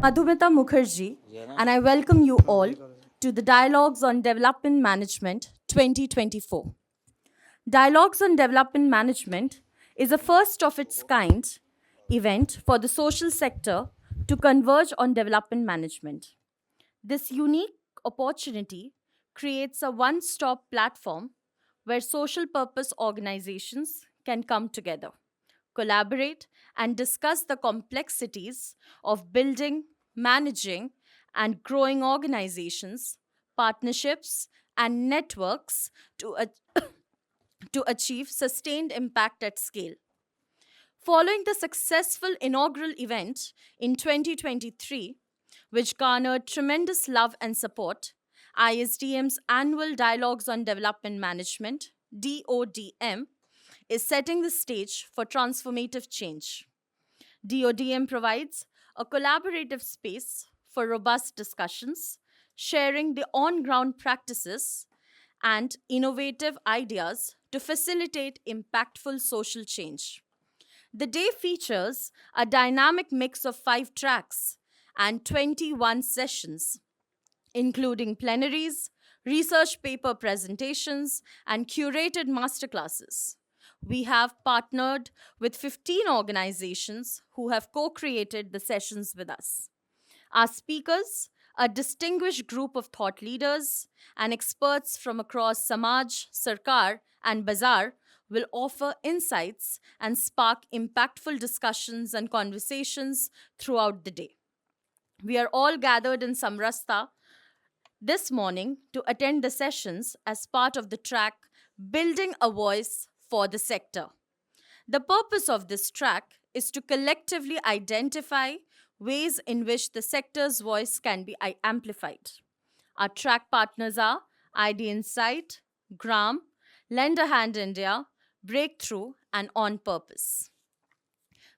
Madhumita Mukherjee, and I welcome you all to the Dialogues on Development Management 2024. Dialogues on Development Management is a first of its kind event for the social sector to converge on development management. This unique opportunity creates a one stop platform where social purpose organizations can come together, collaborate, and discuss the complexities of building, managing, and growing organizations, partnerships, and networks to achieve sustained impact at scale. Following the successful inaugural event in 2023, which garnered tremendous love and support, ISDM's annual Dialogues on Development Management, DoDM, is setting the stage for transformative change. DoDM provides a collaborative space for robust discussions, sharing the on ground practices and innovative ideas to facilitate impactful social change. The day features a dynamic mix of 5 tracks and 21 sessions, including plenaries, research paper presentations, and curated masterclasses. We have partnered with 15 organizations who have co created the sessions with us. Our speakers, a distinguished group of thought leaders and experts from across Samaj, Sarkar, and Bazaar, will offer insights and spark impactful discussions and conversations throughout the day. We are all gathered in Samrasta this morning to attend the sessions as part of the track Building a Voice for the Sector. The purpose of this track is to collectively identify ways in which the sector's voice can be amplified. Our track partners are IDinsight, GRAAM, Lend a Hand India, Breakthrough, and On Purpose.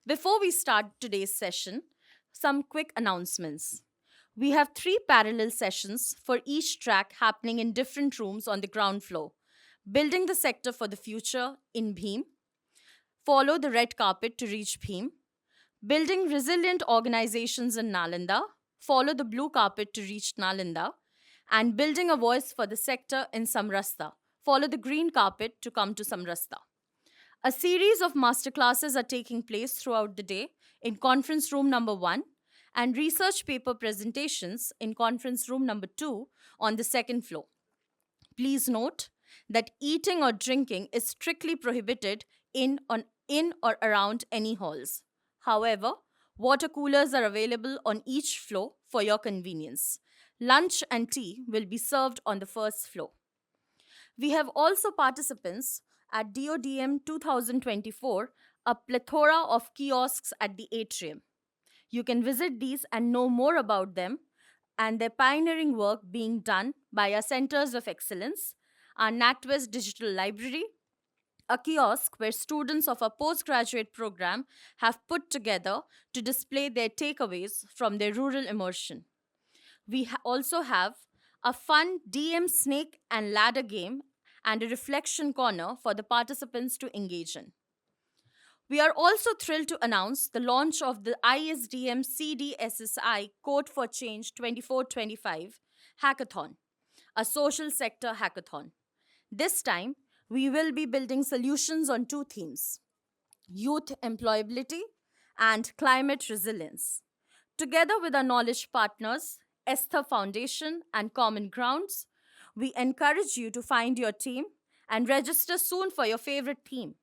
Before we start today's session, some quick announcements. We have 3 parallel sessions for each track happening in different rooms on the ground floor. Building the sector for the future in Bhim, follow the red carpet to reach Bhim. Building resilient organizations in Nalanda, follow the blue carpet to reach Nalanda. And building a voice for the sector in Samrasta, follow the green carpet to come to Samrasta. A series of masterclasses are taking place throughout the day in conference room number 1 and research paper presentations in conference room number 2 on the second floor. Please note that eating or drinking is strictly prohibited in or around any halls. However, water coolers are available on each floor for your convenience. Lunch and tea will be served on the first floor. We have also participants at DoDM 2024, a plethora of kiosks at the atrium. You can visit these and know more about them and their pioneering work being done by our centers of excellence, our NatWest Digital Library, a kiosk where students of our postgraduate program have put together to display their takeaways from their rural immersion. We also have a fun DM snake and ladder game and a reflection corner for the participants to engage in. We are also thrilled to announce the launch of the ISDM CDSSI Code for Change 2425 Hackathon, a social sector hackathon. This time, we will be building solutions on 2 themes: youth employability and climate resilience. Together with our knowledge partners, Esther Foundation and Common Grounds, we encourage you to find your team and register soon for your favorite theme.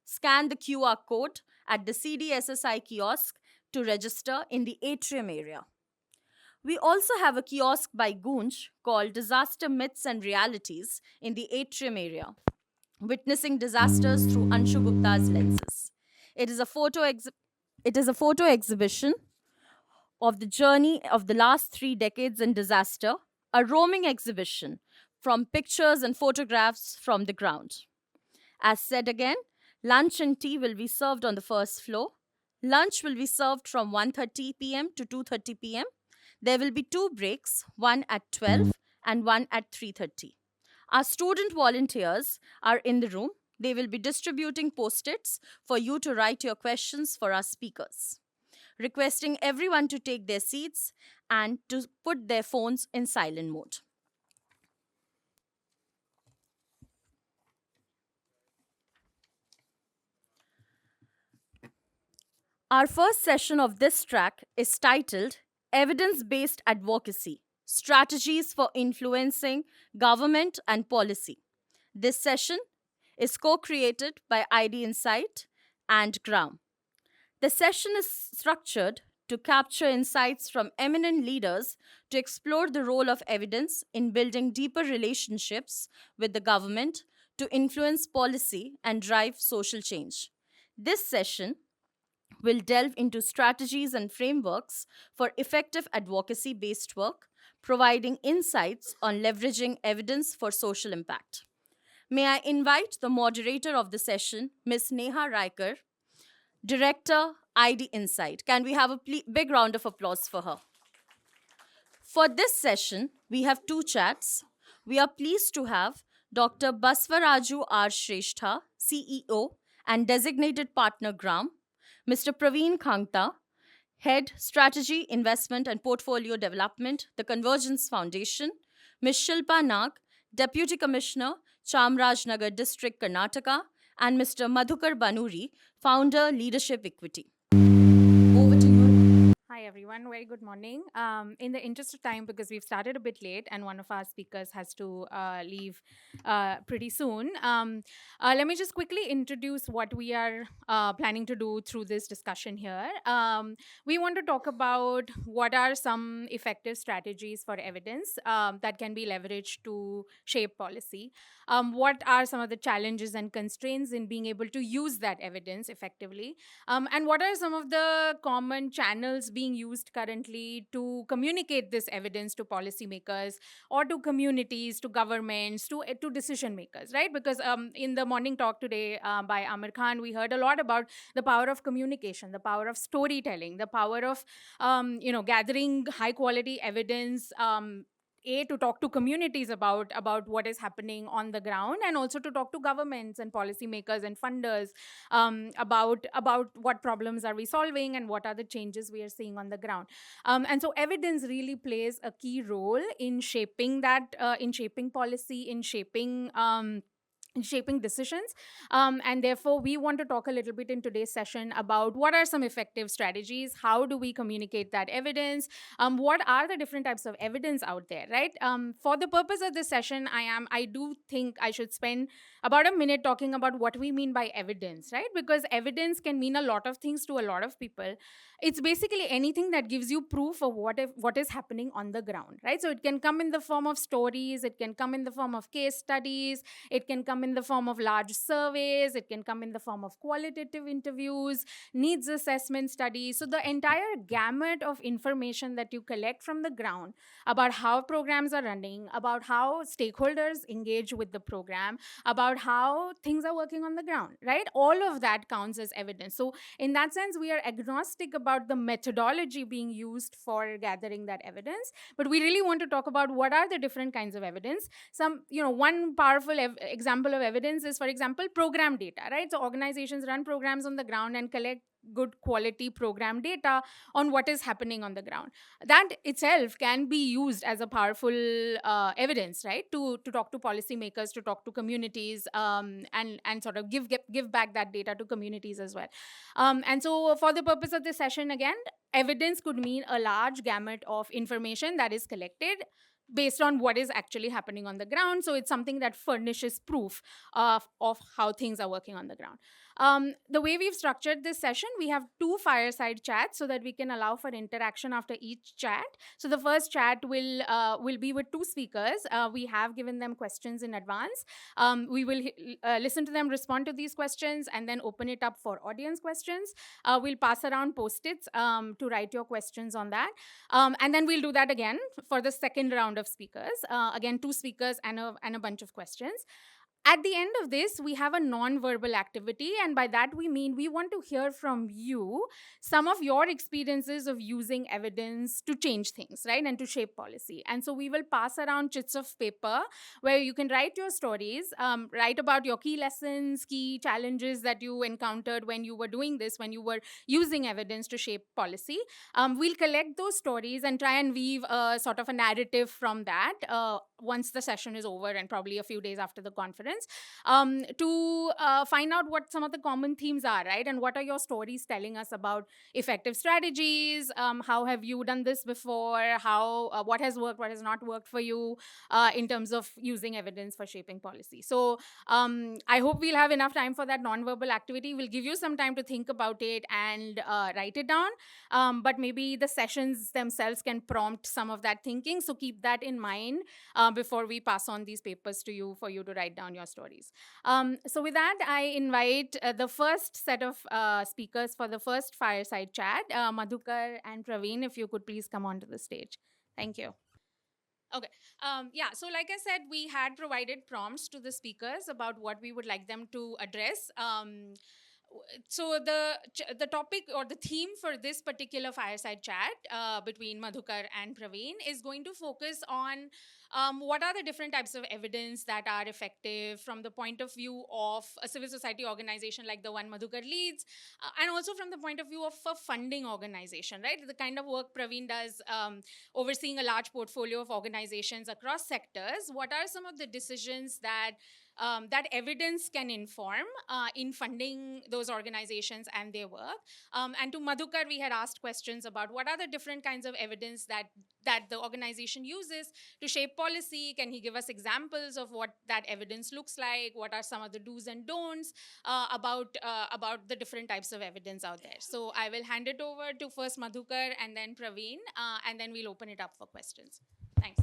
Scan the QR code at the CDSSI kiosk to register in the atrium area. We also have a kiosk by Goonj called Disaster Myths and Realities in the atrium area, witnessing disasters through Anshu Gupta's lenses. It is a photo exhibition of the journey of the last 3 decades in disaster, a roaming exhibition from pictures and photographs from the ground. As said again, lunch and tea will be served on the first floor. Lunch will be served from 1:30 p.m. to 2:30 p.m. There will be 2 breaks, one at 12 and one at 3:30. Our student volunteers are in the room. They will be distributing post-its for you to write your questions for our speakers. requesting everyone to take their seats and to put their phones in silent mode. Our first session of this track is titled Evidence Based Advocacy Strategies for Influencing Government and Policy. This session is co created by IDinsight and GRAAM. The session is structured to capture insights from eminent leaders to explore the role of evidence in building deeper relationships with the government to influence policy and drive social change. This session will delve into strategies and frameworks for effective advocacy based work, providing insights on leveraging evidence for social impact. May I invite the moderator of the session, Ms. Neha Raykar, Director, ID Insight. Can we have a big round of applause for her? For this session, we have two chats. We are pleased to have Dr. Basavaraju R. Shreshta, CEO and Designated Partner GRAAM, Mr. Praveen Khanghta, Head Strategy, Investment and Portfolio Development, the Convergence Foundation, Ms. Shilpa Nag, Deputy Commissioner, Chamarajanagar District, Karnataka, and Mr. Madhukar Banuri, Founder, Leadership Equity. Over to you. Hi, everyone. Very good morning. In the interest of time, because we've started a bit late and one of our speakers has to leave pretty soon, let me just quickly introduce what we are planning to do through this discussion here. We want to talk about what are some effective strategies for evidence that can be leveraged to shape policy. What are some of the challenges and constraints in being able to use that evidence effectively? And what are some of the common channels being used currently to communicate this evidence to policymakers or to communities, to governments, to decision makers, right? Because in the morning talk today by Amir Khan, we heard a lot about the power of communication, the power of storytelling, the power of gathering high quality evidence. To talk to communities about what is happening on the ground, and also to talk to governments and policymakers and funders about what problems are we solving and what are the changes we are seeing on the ground. And so evidence really plays a key role in shaping that, in shaping policy, in shaping decisions. And therefore, we want to talk a little bit in today's session about what are some effective strategies, how do we communicate that evidence, what are the different types of evidence out there, right? For the purpose of this session, I do think I should spend about a minute talking about what we mean by evidence, right? Because evidence can mean a lot of things to a lot of people. It's basically anything that gives you proof of what is happening on the ground, right? So it can come in the form of stories, it can come in the form of case studies, it can come in the form of large surveys, it can come in the form of qualitative interviews, needs assessment studies. So the entire gamut of information that you collect from the ground about how programs are running, about how stakeholders engage with the program, about how things are working on the ground, right? All of that counts as evidence. So in that sense, we are agnostic about the methodology being used for gathering that evidence, but we really want to talk about what are the different kinds of evidence. One powerful example of evidence is, for example, program data, right? So organizations run programs on the ground and collect good quality program data on what is happening on the ground. That itself can be used as a powerful evidence, right? To talk to policymakers, to talk to communities, and sort of give back that data to communities as well. And so for the purpose of this session, again, evidence could mean a large gamut of information that is collected based on what is actually happening on the ground. So it's something that furnishes proof of how things are working on the ground. The way we've structured this session, we have two fireside chats so that we can allow for interaction after each chat. So the first chat will be with two speakers. We have given them questions in advance. We will listen to them respond to these questions and then open it up for audience questions. We'll pass around post-its to write your questions on that. And then we'll do that again for the second round of speakers. Again, two speakers and a bunch of questions. At the end of this, we have a non-verbal activity, and by that we mean we want to hear from you some of your experiences of using evidence to change things, right, and to shape policy. And so we will pass around chits of paper where you can write your stories, write about your key lessons, key challenges that you encountered when you were doing this, when you were using evidence to shape policy. We'll collect those stories and try and weave a sort of a narrative from that once the session is over, and probably a few days after the conference, to find out what some of the common themes are, right? And what are your stories telling us about effective strategies? How have you done this before? What has worked, what has not worked for you in terms of using evidence for shaping policy? So I hope we'll have enough time for that nonverbal activity. We'll give you some time to think about it and write it down. But maybe the sessions themselves can prompt some of that thinking. So keep that in mind before we pass on these papers to you for you to write down your stories. So with that, I invite the first set of speakers for the first fireside chat, Madhukar and Praveen, if you could please come onto the stage. Thank you. Okay. Yeah. So, like I said, we had provided prompts to the speakers about what we would like them to address. So the topic or the theme for this particular fireside chat between Madhukar and Praveen is going to focus on what are the different types of evidence that are effective from the point of view of a civil society organization like the one Madhukar leads, and also from the point of view of a funding organization, right? The kind of work Praveen does, overseeing a large portfolio of organizations across sectors. What are some of the decisions that that evidence can inform in funding those organizations and their work? And to Madhukar, we had asked questions about what are the different kinds of evidence that the organization uses to shape policy. Can he give us examples of what that evidence looks like? What are some of the do's and don'ts about the different types of evidence out there? So I will hand it over to first Madhukar and then Praveen, and then we'll open it up for questions. Thanks.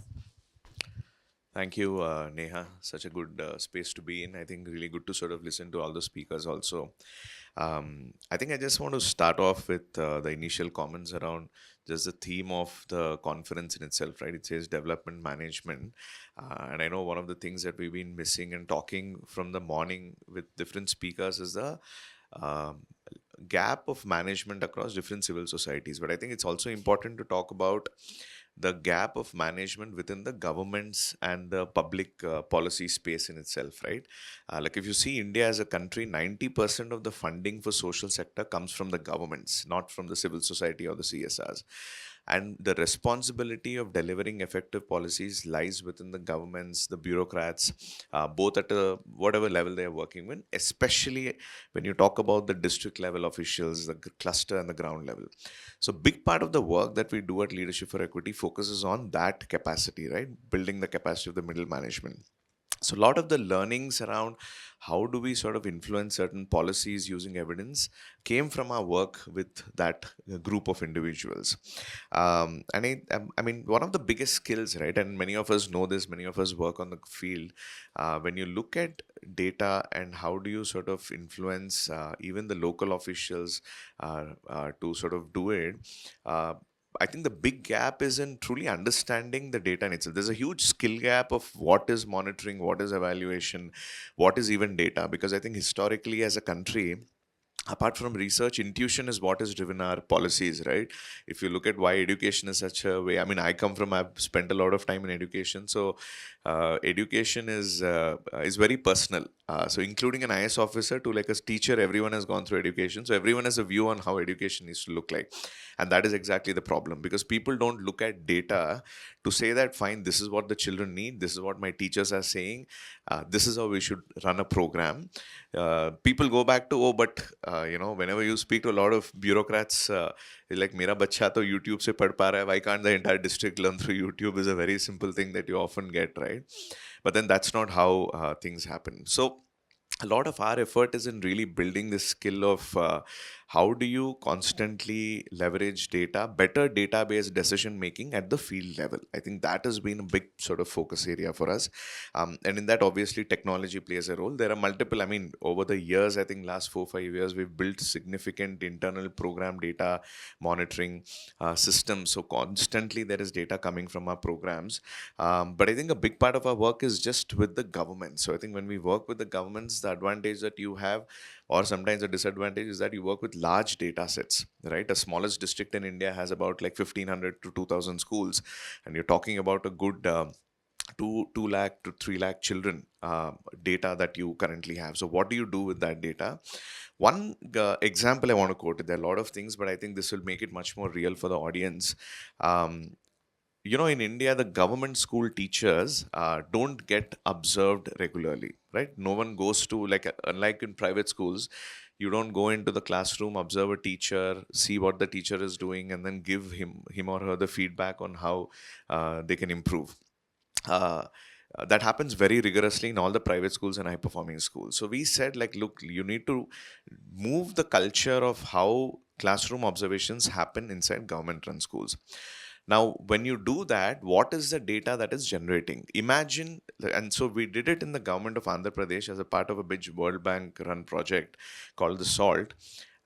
Thank you, Neha. Such a good space to be in. I think really good to sort of listen to all the speakers also. I think I just want to start off with the initial comments around just the theme of the conference in itself, right? It says development management. And I know one of the things that we've been missing and talking from the morning with different speakers is the um gap of management across different civil societies. But I think it's also important to talk about the gap of management within the governments and the public policy space in itself, right? Like if you see India as a country, 90% of the funding for social sector comes from the governments, not from the civil society or the CSRs. And the responsibility of delivering effective policies lies within the governments, the bureaucrats, both at a whatever level they are working with, especially when you talk about the district level officials, the cluster and the ground level. So big part of the work that we do at Leadership for Equity focuses on that capacity, right? Building the capacity of the middle management. So a lot of the learnings around how do we sort of influence certain policies using evidence came from our work with that group of individuals. I mean, one of the biggest skills, right? And many of us know this, many of us work on the field. When you look at data and how do you sort of influence even the local officials to sort of do it, I think the big gap is in truly understanding the data in itself. There's a huge skill gap of what is monitoring, what is evaluation, what is even data. Because I think historically, as a country, apart from research, intuition is what has driven our policies, right? If you look at why education is such a way, I mean, I've spent a lot of time in education, so education is very personal. So including an IS officer to like a teacher, everyone has gone through education, so everyone has a view on how education needs to look like. And that is exactly the problem, because people don't look at data to say that fine, this is what the children need, this is what my teachers are saying, this is how we should run a program. People go back to, oh, but whenever you speak to a lot of bureaucrats, like mera bacha to YouTube se pad pa raha hai, why can't the entire district learn through YouTube, is a very simple thing that you often get, right? But then that's not how things happen. So a lot of our effort is in really building this skill of how do you constantly leverage data, better database decision making at the field level. I think that has been a big sort of focus area for us. And in that, obviously, technology plays a role. There are multiple, I mean, over the years, I think last 4 5 years, we've built significant internal program data monitoring systems. So constantly there is data coming from our programs. But I think a big part of our work is just with the government. So I think when we work with the governments, the advantage that you have, or sometimes the disadvantage, is that you work with large data sets, right? The smallest district in India has about like 1,500 to 2,000 schools, and you're talking about a good 2 lakh to 3 lakh children data that you currently have. So what do you do with that data? One example I want to quote, there are a lot of things, but I think this will make it much more real for the audience. um, in India, the government school teachers don't get observed regularly, right? No one goes to, like, unlike in private schools, you don't go into the classroom, observe a teacher, see what the teacher is doing, and then give him or her the feedback on how they can improve. uh, that happens very rigorously in all the private schools and high performing schools. So we said, like, look, you need to move the culture of how classroom observations happen inside government run schools. Now, when you do that, what is the data that is generating? Imagine, and so we did it in the government of Andhra Pradesh as a part of a big World Bank run project called the SALT,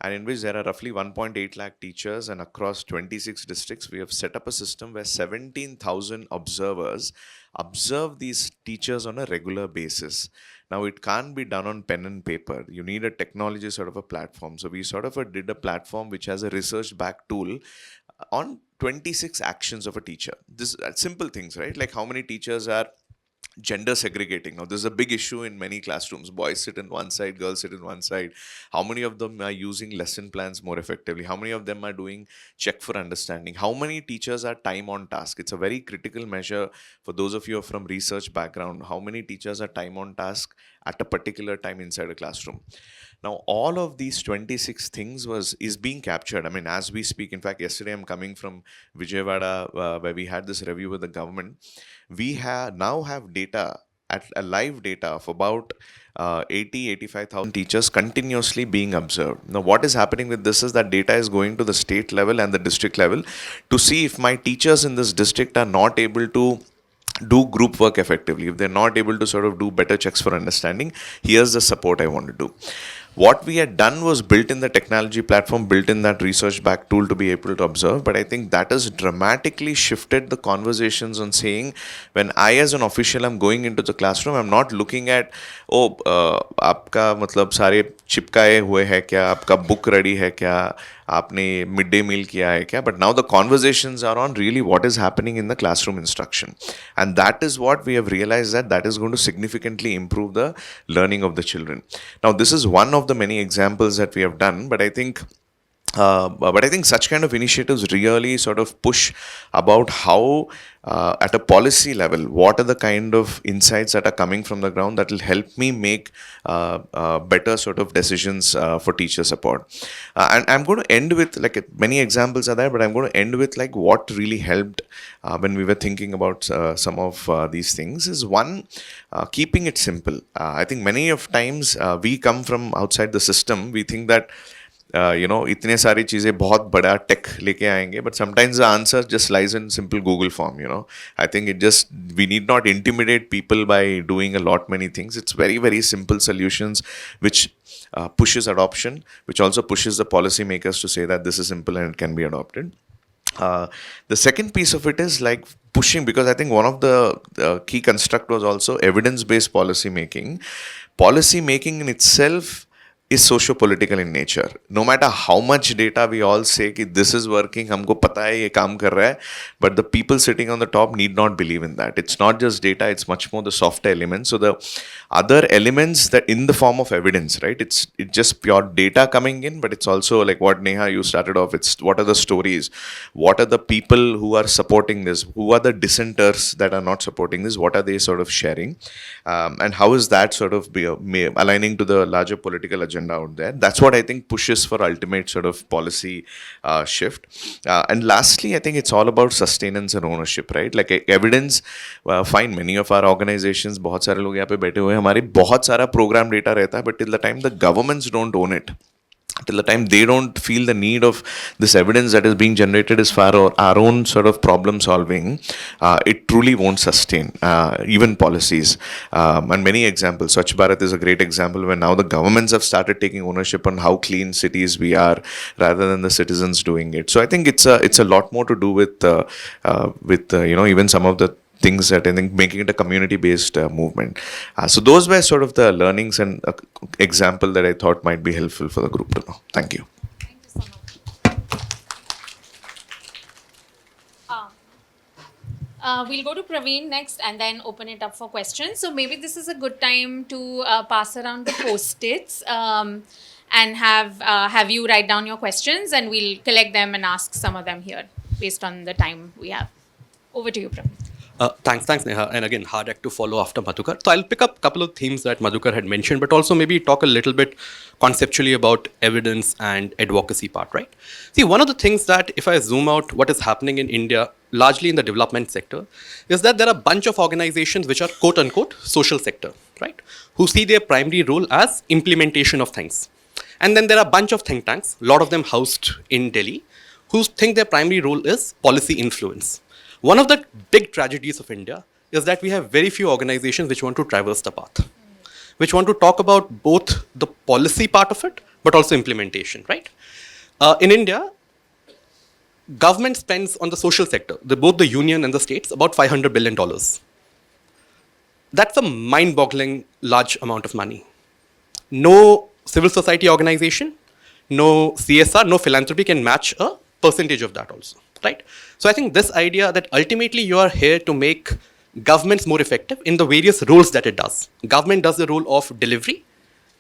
and in which there are roughly 1.8 lakh teachers, and across 26 districts, we have set up a system where 17,000 observers observe these teachers on a regular basis. Now, it can't be done on pen and paper. You need a technology sort of a platform. So we sort of did a platform which has a research backed tool on 26 actions of a teacher. This simple things, right? Like how many teachers are gender segregating. Now, this is a big issue in many classrooms. Boys sit in one side, girls sit in one side. How many of them are using lesson plans more effectively? How many of them are doing check for understanding? How many teachers are time on task? It's a very critical measure for those of you who are from research background. How many teachers are time on task at a particular time inside a classroom? Now, all of these 26 things is being captured. I mean, as we speak, in fact, yesterday I'm coming from Vijayawada, where we had this review with the government. We now have data, at a live data of about 85,000 teachers continuously being observed. Now, what is happening with this is that data is going to the state level and the district level to see if my teachers in this district are not able to do group work effectively, if they're not able to sort of do better checks for understanding, here's the support I want to do. What we had done was built in the technology platform, built in that research back tool to be able to observe. But I think that has dramatically shifted the conversations on saying, when I as an official am going into the classroom, I'm not looking at, oh, आपका मतलब सारे चिपकाए हुए है क्या, आपका book ready है क्या, आपने मिड डे मील किया है क्या. But now the conversations are on really what is happening in the classroom instruction, and that is what we have realized, that is going to significantly improve the learning of the children. Now, this is one of the many examples that we have done, but I think such kind of initiatives really sort of push about how, at a policy level, what are the kind of insights that are coming from the ground that will help me make better sort of decisions for teacher support. And I'm going to end with, like, many examples are there, but I'm going to end with, like, what really helped when we were thinking about some of these things is, one, keeping it simple. I think many of times we come from outside the system, we think that इतने सारी चीज़ें बहुत बड़ा take लेके आएंगे, but sometimes the answer just lies in simple Google form. I think we need not intimidate people by doing a lot many things. It's very, very simple solutions which pushes adoption, which also pushes the policymakers to say that this is simple and it can be adopted. The second piece of it is, like, pushing, because I think one of the key construct was also evidence-based policy making. Policy making in itself is socio-political in nature. No matter how much data we all say कि this is working, हमको पता है ये काम कर रहा है, but the people sitting on the top need not believe in that. It's not just data, it's much more the softer elements. So the other elements that in the form of evidence, right? It's just pure data coming in, but it's also like what Neha, you started off, it's what are the stories? What are the people who are supporting this? Who are the dissenters that are not supporting this? What are they sort of sharing? And how is that sort of aligning to the larger political agenda? agenda out there. That's what I think pushes for ultimate sort of policy shift. And lastly, I think it's all about sustenance and ownership, right? Like evidence, fine, many of our organizations, बहुत सारे लोग यहाँ पे बैठे हुए हैं, हमारे बहुत सारा program data रहता है, but till the time the governments don't own it, till the time they don't feel the need of this evidence that is being generated as far as our own sort of problem solving, it truly won't sustain even policies. And many examples, Swachh Bharat is a great example where now the governments have started taking ownership on how clean cities we are rather than the citizens doing it. So I think it's a lot more to do with even some of the things that I think making it a community-based movement. So those were sort of the learnings and example that I thought might be helpful for the group to know. Thank you. Thank you so much. We'll go to Praveen next and then open it up for questions. So maybe this is a good time to pass around the post-its and have you write down your questions, and we'll collect them and ask some of them here based on the time we have. Over to you, Praveen. Thanks, Neha. And again, hard act to follow after Madhukar. So I'll pick up a couple of themes that Madhukar had mentioned, but also maybe talk a little bit conceptually about evidence and advocacy part, right? See, one of the things that if I zoom out what is happening in India, largely in the development sector, is that there are a bunch of organizations which are quote unquote social sector, right? Who see their primary role as implementation of things. And then there are a bunch of think tanks, a lot of them housed in Delhi, who think their primary role is policy influence. One of the big tragedies of India is that we have very few organizations which want to traverse the path, which want to talk about both the policy part of it, but also implementation, right? In India, government spends on the social sector, both the union and the states, about $500 billion. That's a mind-boggling large amount of money. No civil society organization, no CSR, no philanthropy can match a percentage of that also. Right? So I think this idea that ultimately you are here to make governments more effective in the various roles that it does. Government does the role of delivery.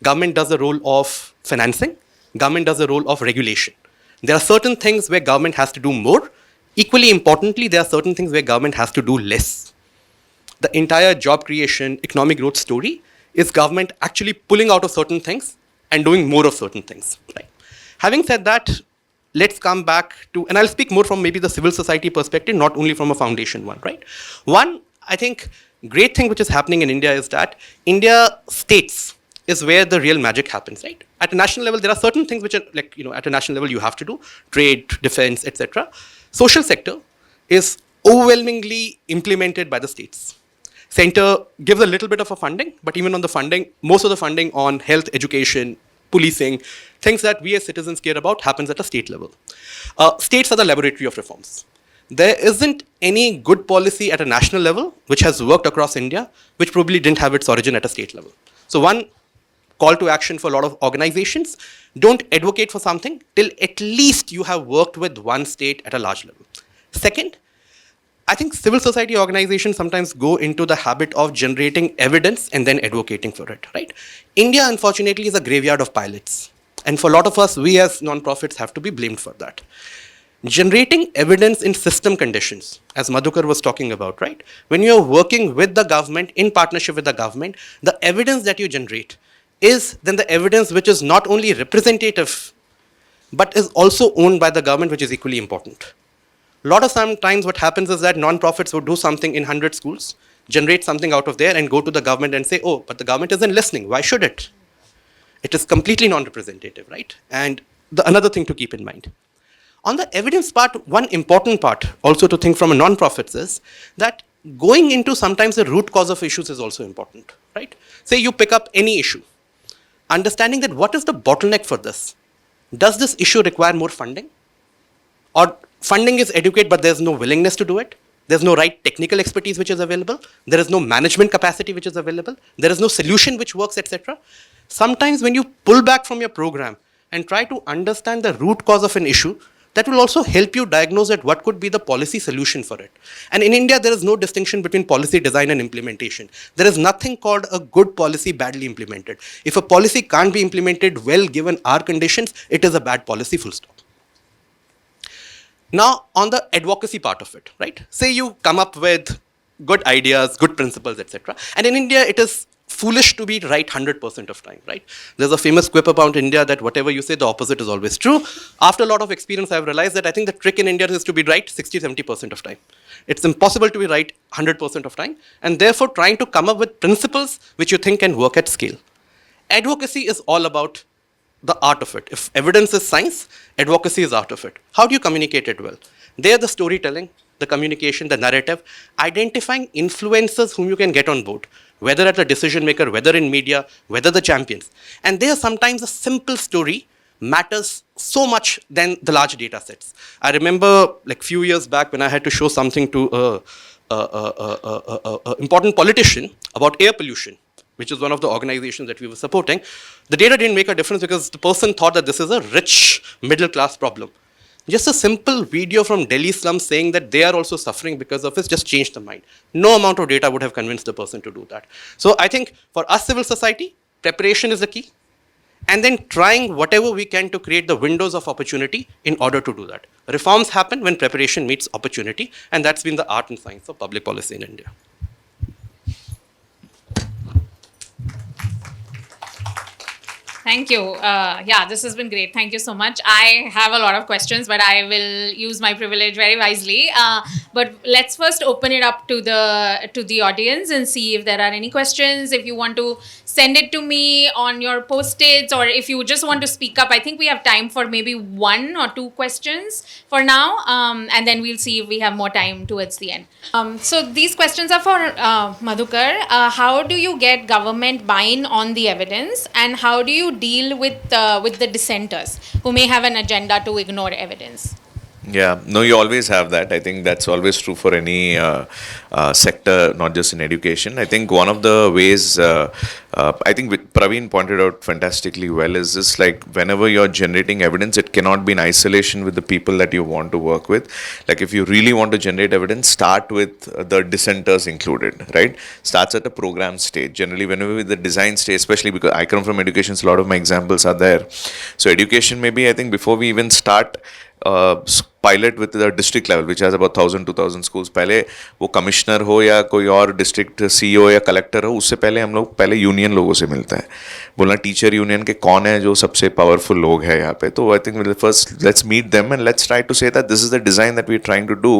Government does the role of financing. Government does the role of regulation. There are certain things where government has to do more. Equally importantly, there are certain things where government has to do less. The entire job creation, economic growth story is government actually pulling out of certain things and doing more of certain things. Right? Having said that, let's come back to, and I'll speak more from maybe the civil society perspective, not only from a foundation one, right? One, I think, great thing which is happening in India is that India states is where the real magic happens, right? At a national level, there are certain things which are like, at a national level you have to do, trade, defense, etc. Social sector is overwhelmingly implemented by the states. Center gives a little bit of a funding, but even on the funding, most of the funding on health, education, policing, things that we as citizens care about happens at a state level. States are the laboratory of reforms. There isn't any good policy at a national level which has worked across India, which probably didn't have its origin at a state level. So one call to action for a lot of organizations, don't advocate for something till at least you have worked with one state at a large level. Second, I think civil society organizations sometimes go into the habit of generating evidence and then advocating for it, right? India, unfortunately, is a graveyard of pilots. And for a lot of us, we as non-profits have to be blamed for that. Generating evidence in system conditions, as Madhukar was talking about, right? When you're working with the government, in partnership with the government, the evidence that you generate is then the evidence which is not only representative, but is also owned by the government, which is equally important. A lot of sometimes what happens is that non-profits would do something in 100 schools, generate something out of there and go to the government and say, oh, but the government isn't listening. Why should it? It is completely non-representative, right? And another thing to keep in mind. On the evidence part, one important part also to think from a non-profits is that going into sometimes the root cause of issues is also important, right? Say you pick up any issue, understanding that what is the bottleneck for this? Does this issue require more funding? Or funding is adequate, but there's no willingness to do it. There's no right technical expertise which is available. There is no management capacity which is available. There is no solution which works, etc. Sometimes when you pull back from your program and try to understand the root cause of an issue, that will also help you diagnose that what could be the policy solution for it. And in India, there is no distinction between policy design and implementation. There is nothing called a good policy badly implemented. If a policy can't be implemented well given our conditions, it is a bad policy, full stop. Now, on the advocacy part of it, right? Say you come up with good ideas, good principles, etc. And in India, it is foolish to be right 100% of time, right? There's a famous quip about India that whatever you say, the opposite is always true. After a lot of experience, I've realized that I think the trick in India is to be right 60-70% of time. It's impossible to be right 100% of time, and therefore trying to come up with principles which you think can work at scale. Advocacy is all about the art of it. If evidence is science, advocacy is art of it. How do you communicate it well? There, the storytelling, the communication, the narrative, identifying influencers whom you can get on board, whether at a decision maker, whether in media, whether the champions. And there, sometimes a simple story matters so much than the large data sets. I remember like few years back when I had to show something to a important politician about air pollution, which is one of the organizations that we were supporting. The data didn't make a difference because the person thought that this is a rich middle class problem. Just a simple video from Delhi slums saying that they are also suffering because of it just changed the mind. No amount of data would have convinced the person to do that. So I think for us, civil society, preparation is the key. And then trying whatever we can to create the windows of opportunity in order to do that. Reforms happen when preparation meets opportunity, and that's been the art and science of public policy in India. Thank you. Yeah, this has been great. Thank you so much. I have a lot of questions, but I will use my privilege very wisely. But let's first open it up to the audience and see if there are any questions. If you want to send it to me on your post-its, or if you just want to speak up, I think we have time for maybe 1 or 2 questions for now, and then we'll see if we have more time towards the end. So these questions are for Madhukar. How do you get government buy-in on the evidence, and how do you deal with the dissenters who may have an agenda to ignore evidence? Yeah, no, you always have that. I think that's always true for any sector, not just in education. I think one of the ways, I think Praveen pointed out fantastically well, is just like whenever you're generating evidence, it cannot be in isolation with the people that you want to work with. Like if you really want to generate evidence, start with the dissenters included, right? Starts at a program stage. Generally, whenever with the design stage, especially because I come from education, so a lot of my examples are there. So education, maybe I think before we even start pilot with the district level, which has about 1,000-2,000 schools. पहले वो commissioner हो या कोई और district CEO या collector हो, उससे पहले हम लोग पहले यूनियन लोगों से मिलता है, बोलना टीचर यूनियन के कौन है जो सबसे पावरफुल लोग हैं यहाँ पे. तो I think first let's meet them and let's try to say that this is the design that we are trying to do,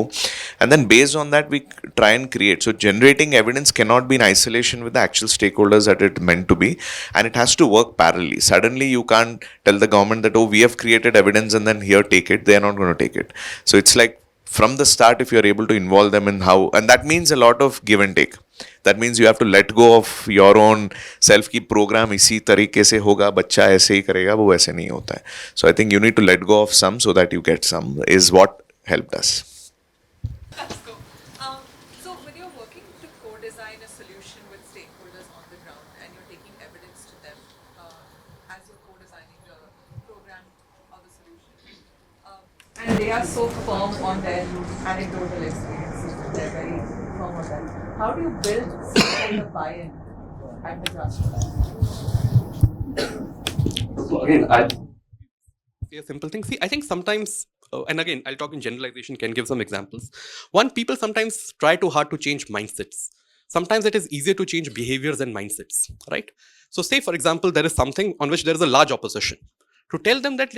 and then based on that we try and create. So generating evidence cannot be in isolation with the actual stakeholders that it meant to be, and it has to work parallelly. Suddenly you can't tell the government that, oh, we have created evidence and then here take it. They are not going to take it. So it's like from the start, if you're able to involve them in how, and that means a lot of give and take. That means you have to let go of your own self की program इसी तरीके से होगा, बच्चा ऐसे ही करेगा, वो ऐसे नहीं होता है. So I think you need to let go of some so that you get some is what helped us. Let's go. So when you're working to co-design a solution with stakeholders on the ground and you're taking evidence to them as you're co-designing the program or the solution, and they are so firm on their anecdotal experiences, they're very firm on that. How do you build stakeholder buy-in at the grassroots? So again, I'll say a simple thing. See, I think sometimes, and again, I'll talk in generalization, can give some examples. One, people sometimes try too hard to change mindsets. Sometimes it is easier to change behaviors than mindsets, right? So say, for example, there is something on which there is a large opposition. To tell them that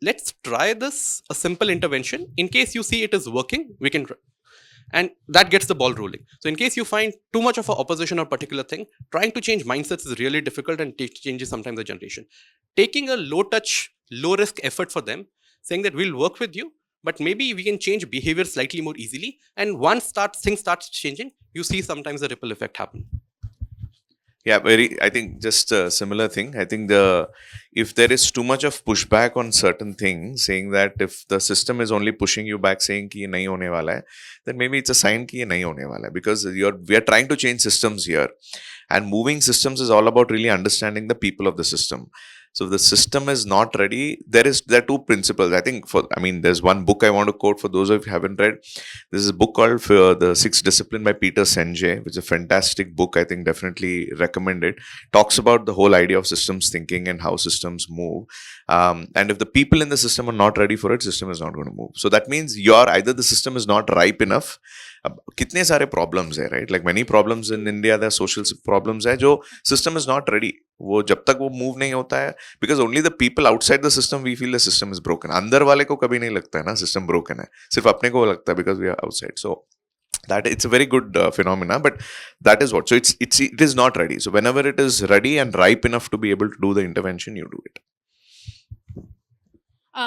let's try this, a simple intervention. In case you see it is working, we can try. And that gets the ball rolling. So in case you find too much of an opposition or particular thing, trying to change mindsets is really difficult and changes sometimes the generation. Taking a low touch, low risk effort for them, saying that we'll work with you, but maybe we can change behavior slightly more easily. And once things starts changing, you see sometimes the ripple effect happen. Yeah, I think just a similar thing. I think if there is too much of pushback on certain things, saying that if the system is only pushing you back, saying कि ये नहीं होने वाला है, then maybe it's a sign कि ये नहीं होने वाला है, because we are trying to change systems here, and moving systems is all about really understanding the people of the system. So if the system is not ready, there are 2 principles. I think there's one book I want to quote for those of you who haven't read. This is a book called The Sixth Discipline by Peter Senge, which is a fantastic book. I think definitely recommend it. Talks about the whole idea of systems thinking and how systems move. And if the people in the system are not ready for it, system is not going to move. So that means either the system is not ripe enough, अब कितने सारे problems है, right? Like many problems in India, the social problems है जो system is not ready, वो जब तक वो मूव नहीं होता है, because only the people outside the system we feel the system is broken. अंदर वाले को कभी नहीं लगता है ना सिस्टम ब्रोकन है, सिर्फ अपने को लगता है because we are outside. So that it's a very good phenomena, but that is what, so it is not ready. So whenever it is ready and ripe enough to be able to do the intervention, you do it.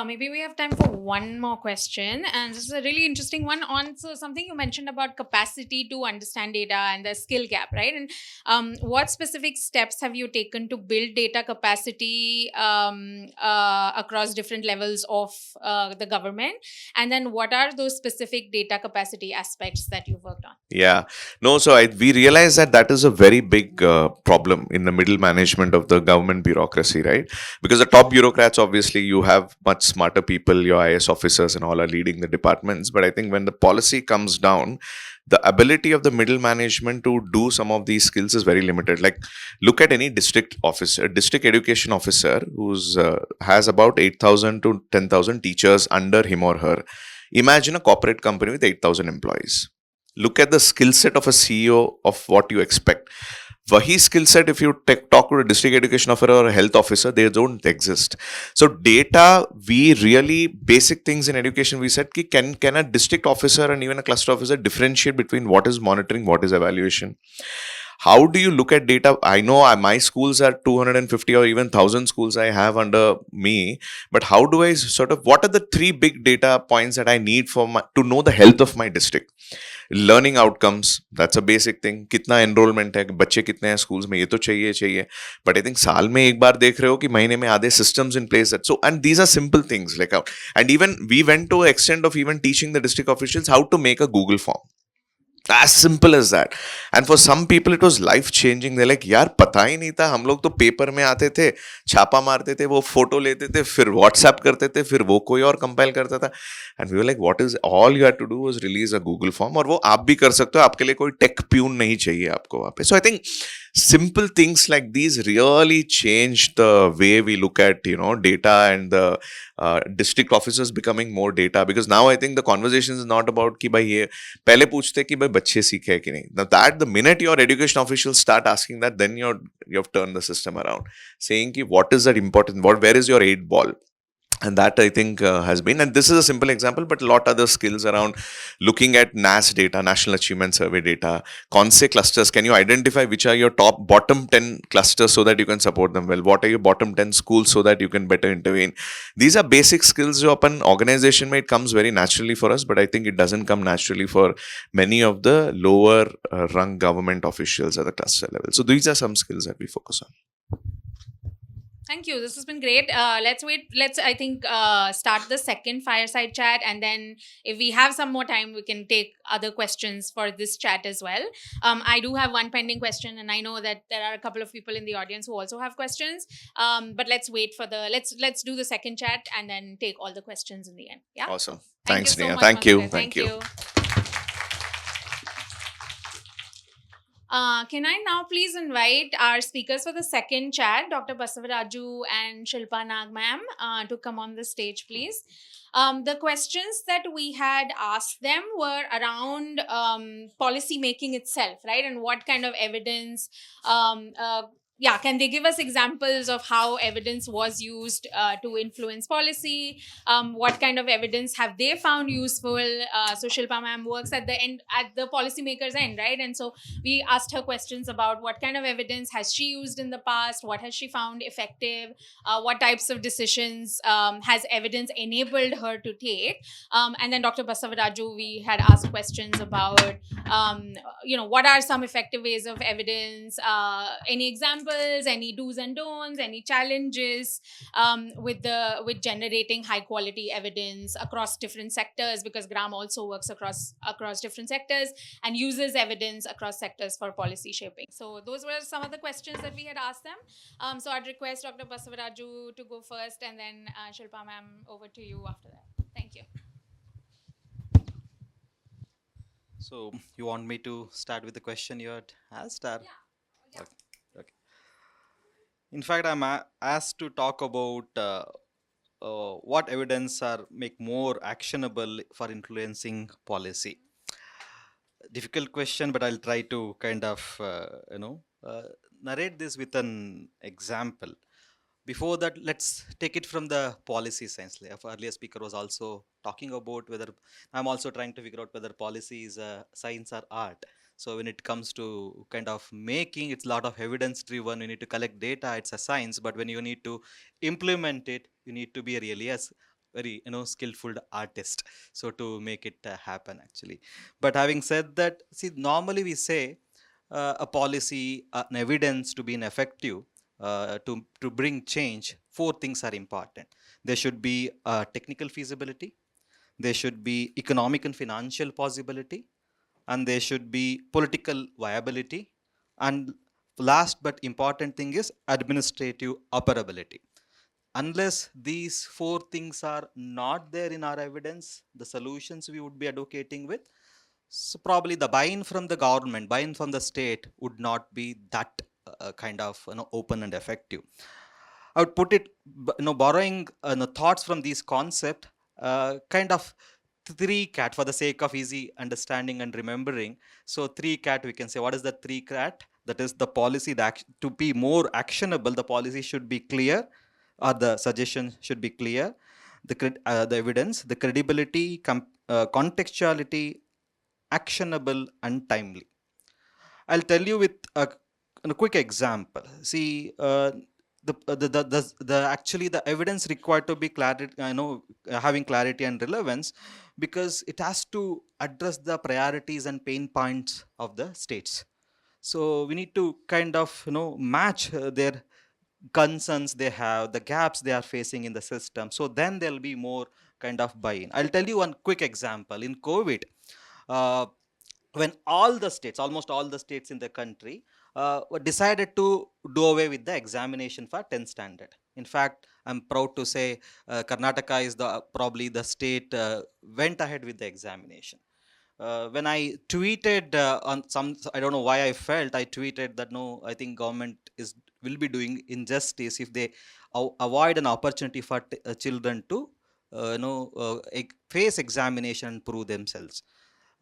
Maybe we have time for one more question, and this is a really interesting one on something you mentioned about capacity to understand data and the skill gap, right? And what specific steps have you taken to build data capacity across different levels of the government? And then what are those specific data capacity aspects that you've worked on? Yeah, no, so we realize that that is a very big problem in the middle management of the government bureaucracy, right? Because the top bureaucrats, obviously you have much smarter people, your IS officers and all are leading the departments, but I think when the policy comes down, the ability of the middle management to do some of these skills is very limited. Like, look at any district officer, district education officer who's has about 8,000 to 10,000 teachers under him or her. Imagine a corporate company with 8,000 employees. Look at the skill set of a CEO of what you expect. Wahi skill set, if you talk to a district education officer or a health officer, they don't exist. So data, we really, basic things in education, we said ki can a district officer and even a cluster officer differentiate between what is monitoring, what is evaluation? How do you look at data? I know my schools are 250 or even 1,000 schools I have under me, but how do I sort of, what are the 3 big data points that I need for to know the health of my district? Learning outcomes, that's a basic thing. कितना enrolment है, बच्चे कितने हैं schools में, ये तो चाहिए. But I think साल में एक बार देख रहे हो कि महीने में आधे systems in place. So and these are simple things like and even we went to extend of even teaching the district officials how to make a Google form. As simple as that. And for some people, it was life changing. They're like, यार पता ही नहीं था, हम लोग तो paper में आते थे, छापा मारते थे, वो फोटो लेते थे, फिर व्हाट्सएप करते थे, फिर वो कोई और कंपाइल करता था. And we were like, what is all you have to do was release a Google form. और वो आप भी कर सकते हो, आपके लिए कोई टेक प्यून नहीं चाहिए आपको वहाँ पे. So I think simple things like these really changed the way we look at data and the district officers becoming more data, because now I think the conversation is not about कि भाई ये पहले पूछते कि भाई बच्चे सीखे हैं कि नहीं. Now that the minute your education officials start asking that, then you have turned the system around, saying कि what is that important, where is your 8 ball. And that I think has been, and this is a simple example, but a lot other skills around looking at NAS data, National Achievement Survey data, kaun se clusters, can you identify which are your bottom 10 clusters so that you can support them well, what are your bottom 10 schools so that you can better intervene. These are basic skills jo apan organization mein it comes very naturally for us, but I think it doesn't come naturally for many of the lower rung government officials at the cluster level. So these are some skills that we focus on. Thank you. This has been great. Let's I think start the second fireside chat, and then if we have some more time, we can take other questions for this chat as well. I do have one pending question, and I know that there are a couple of people in the audience who also have questions. But let's wait for let's do the second chat and then take all the questions in the end. Yeah. Awesome. Thank Thanks, you so Neha. much, Thank you. Madhukar. Thank you. Can I now please invite our speakers for the second chat, Dr. Basavaraju and Shilpa ma'am, to come on the stage, please. The questions that we had asked them were around policy making itself, right? And what kind of evidence can they give us examples of how evidence was used to influence policy? What kind of evidence have they found useful? So Shilpa ma'am works at the policymaker's end, right? And so we asked her questions about what kind of evidence has she used in the past, what has she found effective, what types of decisions has evidence enabled her to take. And then Dr. Basavaraju, we had asked questions about, what are some effective ways of evidence, any examples, any do's and don'ts, any challenges with generating high quality evidence across different sectors, because GRAAM also works across different sectors and uses evidence across sectors for policy shaping. So those were some of the questions that we had asked them. So I'd request Dr. Basavaraju to go first, and then Shilpa ma'am, over to you after that. Thank you. So you want me to start with the question you had asked? Or? Yeah. Okay. In fact, I'm asked to talk about what evidence are make more actionable for influencing policy. difficult question, but I'll try to kind of, narrate this with an example. Before that, let's take it from the policy sense. Like, our earlier speaker was also talking about whether I'm also trying to figure out whether policy is a science or art. So when it comes to kind of making, it's a lot of evidence driven. You need to collect data, it's a science. But when you need to implement it, you need to be really a very skillful artist. So to make it happen actually. But having said that, see, normally we say a policy, an evidence to be ineffective, to bring change, four things are important. There should be technical feasibility, there should be economic and financial possibility, and there should be political viability, and last but important thing is administrative operability. Unless these four things are not there in our evidence, the solutions we would be advocating with, so probably the buy-in from the government, buy-in from the state would not be that kind of open and effective. I would put it, borrowing thoughts from these concept, kind of three cat for the sake of easy understanding and remembering. So three cat, we can say, what is the three cat? That is the policy, to be more actionable, the policy should be clear, or the suggestion should be clear. The evidence, the credibility, contextuality, actionable and timely. I'll tell you with a quick example. See, actually the evidence required to be clarity, having clarity and relevance, because it has to address the priorities and pain points of the states. So we need to kind of match their concerns they have, the gaps they are facing in the system. So then there'll be more kind of buy-in. I'll tell you one quick example. In COVID, uh, when all the states, almost all the states in the country, were decided to do away with the examination for 10th standard. In fact, I'm proud to say Karnataka is probably the state went ahead with the examination. When I tweeted on some, I don't know why I felt, I tweeted that no, I think government will be doing injustice if they avoid an opportunity for children to face examination and prove themselves.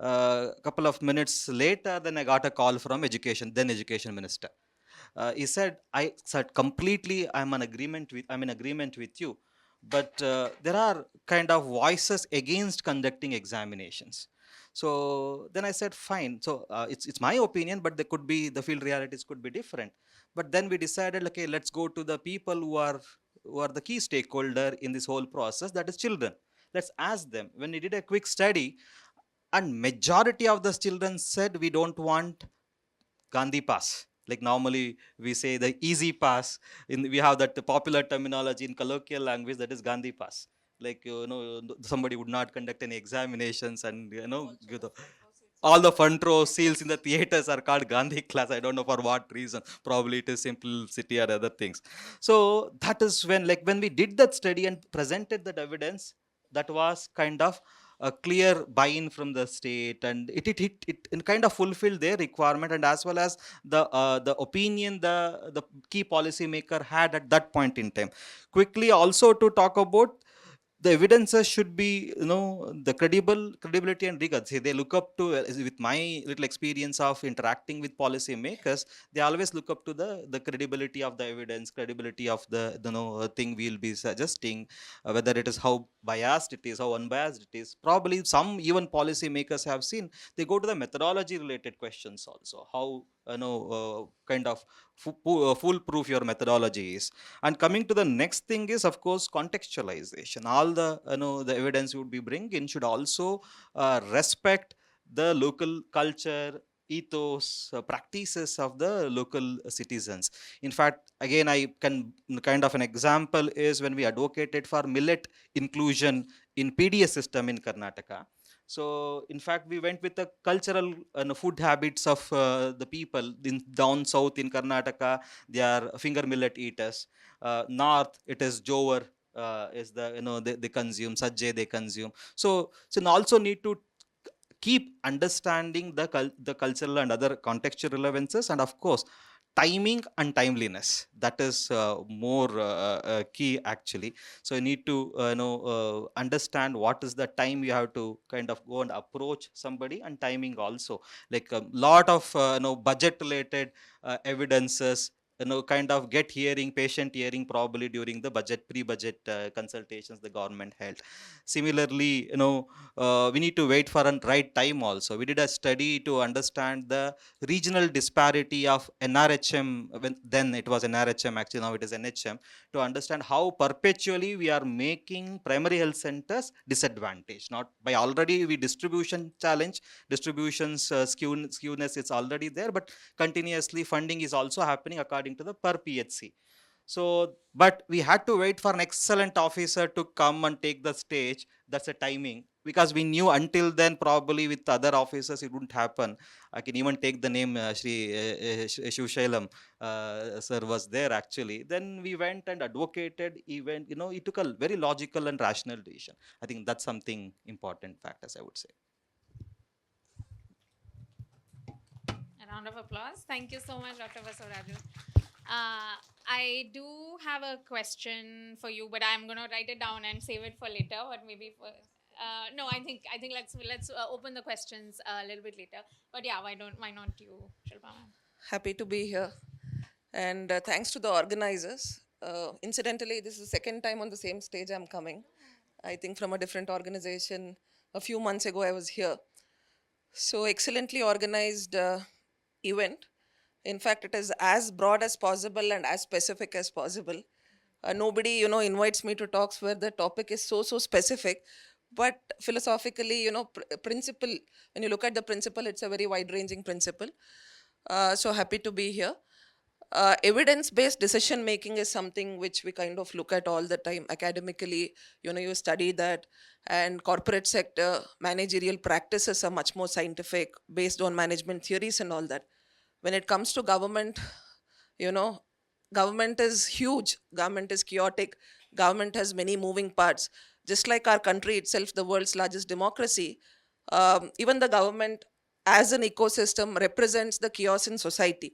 A couple of minutes later, then I got a call from then education minister. He said, I said completely, I'm in agreement with you, but there are kind of voices against conducting examinations. So then I said, fine. So it's my opinion, but the field realities could be different. But then we decided, okay, let's go to the people who are the key stakeholder in this whole process, that is children. Let's ask them. When we did a quick study, and majority of the children said we don't want Gandhi pass. Like normally we say the easy pass. We have that popular terminology in colloquial language, that is Gandhi pass. Like somebody would not conduct any examinations and give all the front row seals in the theaters are called Gandhi class. I don't know for what reason. Probably it is simplicity or other things. So that is when we did that study and presented that evidence, that was kind of a clear buy-in from the state, and it kind of fulfilled their requirement, and as well as the opinion the key policy maker had at that point in time. Quickly also to talk about the evidences should be the credibility and rigor. See, they look up to, with my little experience of interacting with policy makers, they always look up to the credibility of the evidence, credibility of the thing we'll be suggesting, whether it is how biased it is, how unbiased it is. Probably some even policy makers have seen, they go to the methodology related questions also, how kind of foolproof your methodology is. And coming to the next thing is, of course, contextualization. All the the evidence you would be bringing should also respect the local culture, ethos, practices of the local citizens. In fact, again, I can kind of an example is when we advocated for millet inclusion in PDS system in Karnataka. So in fact, we went with the cultural food habits of the people in down south in Karnataka. They are finger millet eaters. North, it is jover, is the they consume sajje, they consume. So also need to keep understanding the cultural and other contextual relevances, and of course timing and timeliness. That is more key actually. So you need to understand what is the time you have to kind of go and approach somebody, and timing also. Like a lot of budget related evidences, kind of get hearing, patient hearing probably during the pre-budget consultations the government held. Similarly, we need to wait for a right time also. We did a study to understand the regional disparity of NRHM, when then it was NRHM, actually now it is NHM, to understand how perpetually we are making primary health centers disadvantaged. Not by already we distribution challenge, distribution's skewness is already there, but continuously funding is also happening according to the per PHC. So, but we had to wait for an excellent officer to come and take the stage. That's a timing, because we knew until then probably with other officers it wouldn't happen. I can even take the name Shri Shivshailam sir was there actually. Then we went and advocated. Even he took a very logical and rational decision. I think that's something important factors, I would say. A round of applause. Thank you so much, Dr. Basavaraju. I do have a question for you, but I'm gonna write it down and save it for later. But maybe for no, I think let's open the questions a little bit later. But yeah, why not you, Shilpa ma'am? Happy to be here. And thanks to the organizers. Incidentally, this is the second time on the same stage I'm coming. I think from a different organization. A few months ago, I was here. So, excellently organized event. In fact, it is as broad as possible and as specific as possible. Nobody, invites me to talks where the topic is so specific. But philosophically, principle, when you look at the principle, it's a very wide-ranging principle. So happy to be here. Evidence-based decision making is something which we kind of look at all the time academically. You study that, and corporate sector managerial practices are much more scientific, based on management theories and all that. When it comes to government, government is huge, government is chaotic, government has many moving parts. Just like our country itself, the world's largest democracy, even the government as an ecosystem represents the chaos in society.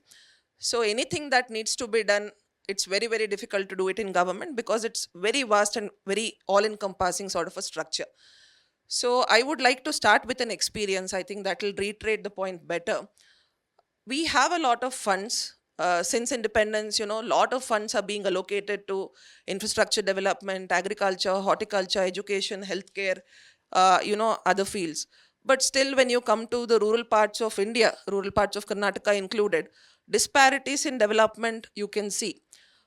So anything that needs to be done, it's very, very difficult to do it in government because it's very vast and very all-encompassing sort of a structure. So I would like to start with an experience. I think that will reiterate the point better. We have a lot of funds. Since independence, a lot of funds are being allocated to infrastructure development, agriculture, horticulture, education, healthcare, other fields. But still, when you come to the rural parts of India, rural parts of Karnataka included, disparities in development you can see.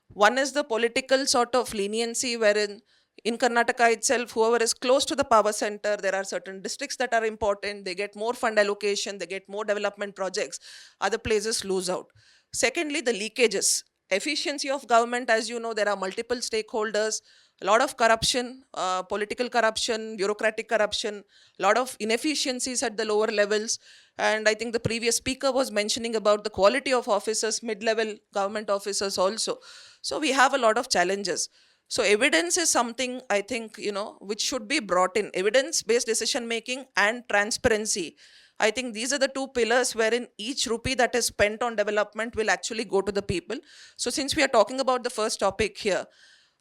One is the political sort of leniency, wherein in Karnataka itself, whoever is close to the power center, there are certain districts that are important, they get more fund allocation, they get more development projects, other places lose out. Secondly, the leakages. Efficiency of government, as you know, there are multiple stakeholders, a lot of corruption, political corruption, bureaucratic corruption, a lot of inefficiencies at the lower levels. And I think the previous speaker was mentioning about the quality of officers, mid-level government officers also. So we have a lot of challenges. So evidence is something, I think, which should be brought in. Evidence-based decision-making and transparency. I think these are the two pillars wherein each rupee that is spent on development will actually go to the people. So since we are talking about the first topic here,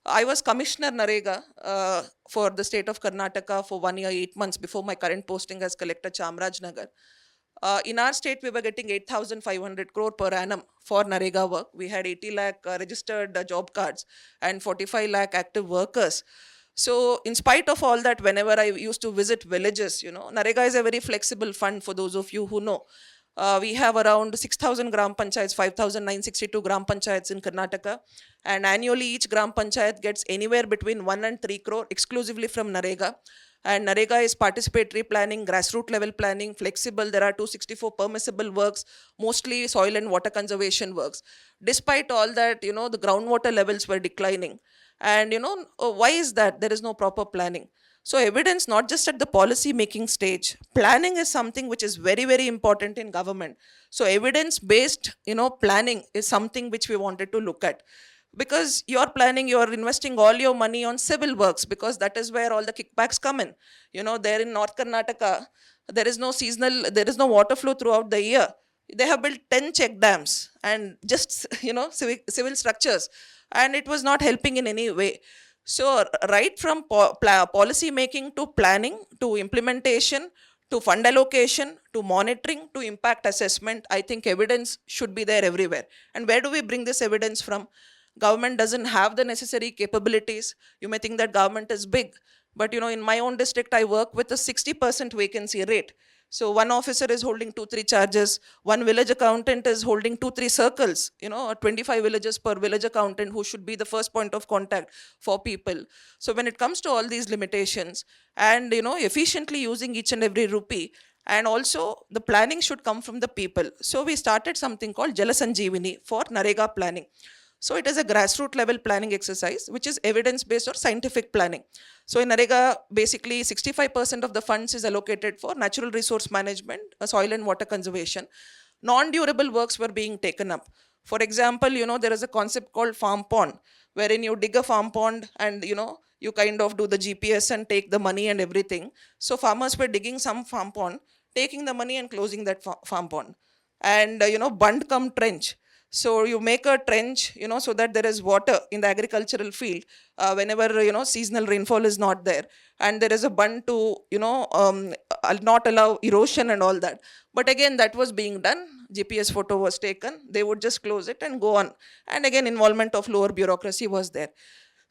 I was Commissioner Narega for the state of Karnataka for 1 year, 8 months before my current posting as Collector Chamarajanagar. In our state, we were getting 8,500 crore per annum for Narega work. We had 80 lakh registered job cards and 45 lakh active workers. So in spite of all that, whenever I used to visit villages, Narega is a very flexible fund for those of you who know. We have around 6,000 gram panchayats, 5,962 gram panchayats in Karnataka. And annually, each gram panchayat gets anywhere between 1 and 3 crore exclusively from Narega. And Narega is participatory planning, grassroots level planning, flexible. There are 264 permissible works, mostly soil and water conservation works. Despite all that, the groundwater levels were declining. And, why is that? There is no proper planning. So evidence, not just at the policy making stage, planning is something which is very, very important in government. So evidence-based, planning is something which we wanted to look at. Because you're planning, you're investing all your money on civil works because that is where all the kickbacks come in. There in North Karnataka, there is no water flow throughout the year. They have built 10 check dams and just, civil structures, and it was not helping in any way. So right from policy making to planning to implementation to fund allocation to monitoring to impact assessment, I think evidence should be there everywhere. And where do we bring this evidence from? Government doesn't have the necessary capabilities. You may think that government is big, but in my own district I work with a 60% vacancy rate. So one officer is holding 2-3 charges, one village accountant is holding 2-3 circles, 25 villages per village accountant who should be the first point of contact for people. So when it comes to all these limitations and efficiently using each and every rupee, and also the planning should come from the people. So we started something called Jala Sanjeevani for Narega planning. So it is a grassroots level planning exercise, which is evidence-based or scientific planning. So in Narega, basically 65% of the funds is allocated for natural resource management, soil and water conservation. Non-durable works were being taken up. For example, there is a concept called farm pond, wherein you dig a farm pond and, you kind of do the GPS and take the money and everything. So farmers were digging some farm pond, taking the money and closing that farm pond. And, bund cum trench. So you make a trench, so that there is water in the agricultural field whenever, seasonal rainfall is not there. And there is a bund to, not allow erosion and all that. But again, that was being done. GPS photo was taken. They would just close it and go on. And again, involvement of lower bureaucracy was there.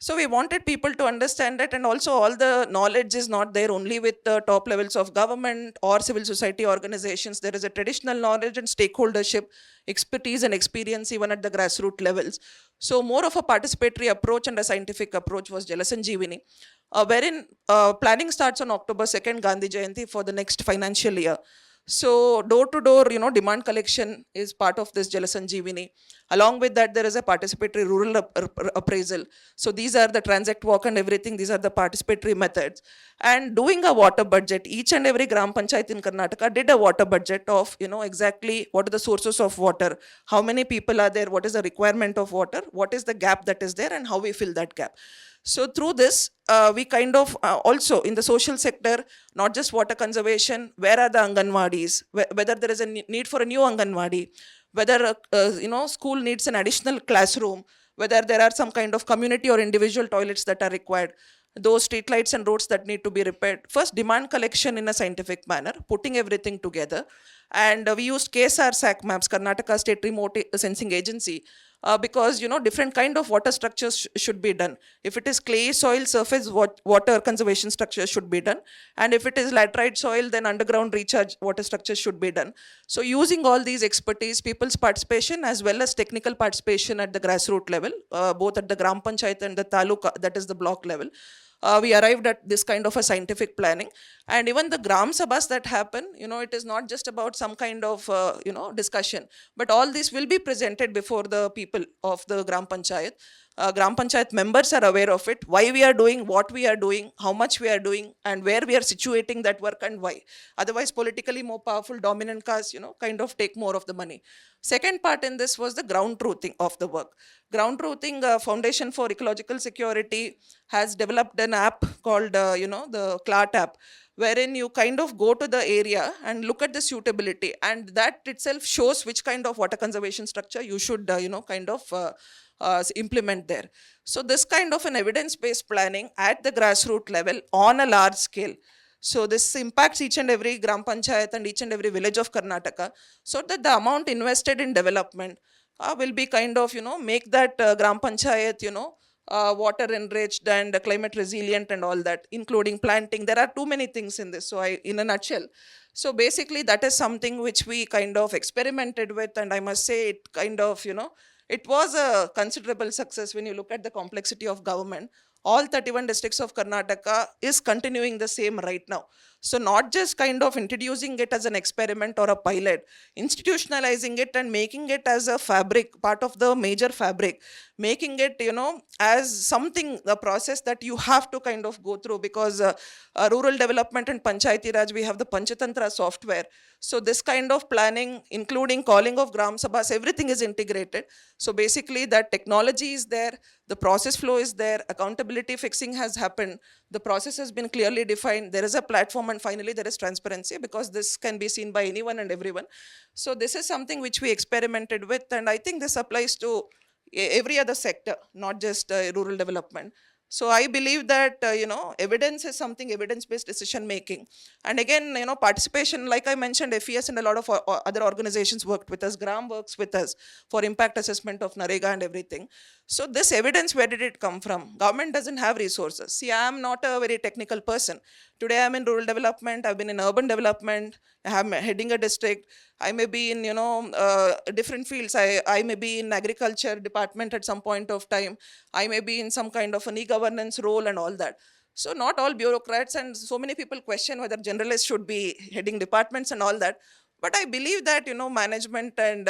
So we wanted people to understand that, and also all the knowledge is not there only with the top levels of government or civil society organizations. There is a traditional knowledge and stakeholdership, expertise and experience even at the grassroots levels. So more of a participatory approach and a scientific approach was Jala Sanjeevani, wherein planning starts on October 2nd, Gandhi Jayanti, for the next financial year. So door-to-door, demand collection is part of this Jala Sanjeevani. Along with that, there is a participatory rural appraisal. So these are the transact walk and everything. These are the participatory methods. And doing a water budget, each and every Gram Panchayat in Karnataka did a water budget of, exactly what are the sources of water, how many people are there, what is the requirement of water, what is the gap that is there, and how we fill that gap. So through this, we kind of also in the social sector, not just water conservation, where are the Anganwadis, whether there is a need for a new Anganwadi, whether school needs an additional classroom, whether there are some kind of community or individual toilets that are required, those street lights and roads that need to be repaired. First, demand collection in a scientific manner, putting everything together. And we used KSR SAC maps, Karnataka State Remote Sensing Agency, because different kind of water structures should be done. If it is clay soil, surface water conservation structures should be done, and if it is laterite soil, then underground recharge water structures should be done. So using all these expertise, people's participation as well as technical participation at the grassroots level, both at the Gram Panchayat and the Taluka, that is the block level, we arrived at this kind of a scientific planning. And even the Gram Sabhas that happen, it is not just about some kind of, discussion, but all this will be presented before the people of the Gram Panchayat. Gram Panchayat members are aware of it, why we are doing, what we are doing, how much we are doing, and where we are situating that work and why. Otherwise, politically more powerful, dominant caste, kind of take more of the money. Second part in this was the ground truthing of the work. Ground Truthing Foundation for Ecological Security has developed an app called, the CLART app, wherein you kind of go to the area and look at the suitability, and that itself shows which kind of water conservation structure you should, implement there. So this kind of an evidence-based planning at the grassroots level on a large scale. So this impacts each and every Gram Panchayat and each and every village of Karnataka, so that the amount invested in development will be kind of, make that Gram Panchayat, water enriched and climate resilient and all that, including planting. There are too many things in this, so in a nutshell. So basically that is something which we kind of experimented with, and I must say it kind of, it was a considerable success when you look at the complexity of government. All 31 districts of Karnataka is continuing the same right now. So not just kind of introducing it as an experiment or a pilot, institutionalizing it and making it as a fabric, part of the major fabric, making it, as something, a process that you have to kind of go through, because rural development and Panchayati Raj, we have the Panchatantra software. So this kind of planning, including calling of Gram Sabhas, everything is integrated. So basically that technology is there, the process flow is there, accountability vulnerability fixing has happened. The process has been clearly defined. There is a platform, and finally there is transparency, because this can be seen by anyone and everyone. So this is something which we experimented with, and I think this applies to every other sector, not just rural development. So I believe that evidence is something, evidence-based decision making, and again, participation. Like I mentioned, FES and a lot of other organizations worked with us. GRAAM works with us for impact assessment of Narega and everything. So this evidence, where did it come from? Government doesn't have resources. See, I am not a very technical person. Today I'm in rural development. I've been in urban development. I'm heading a district. I may be in different fields. I may be in agriculture department at some point of time. I may be in some kind of an e-governance role and all that. So not all bureaucrats, and so many people question whether generalists should be heading departments and all that. But I believe that management and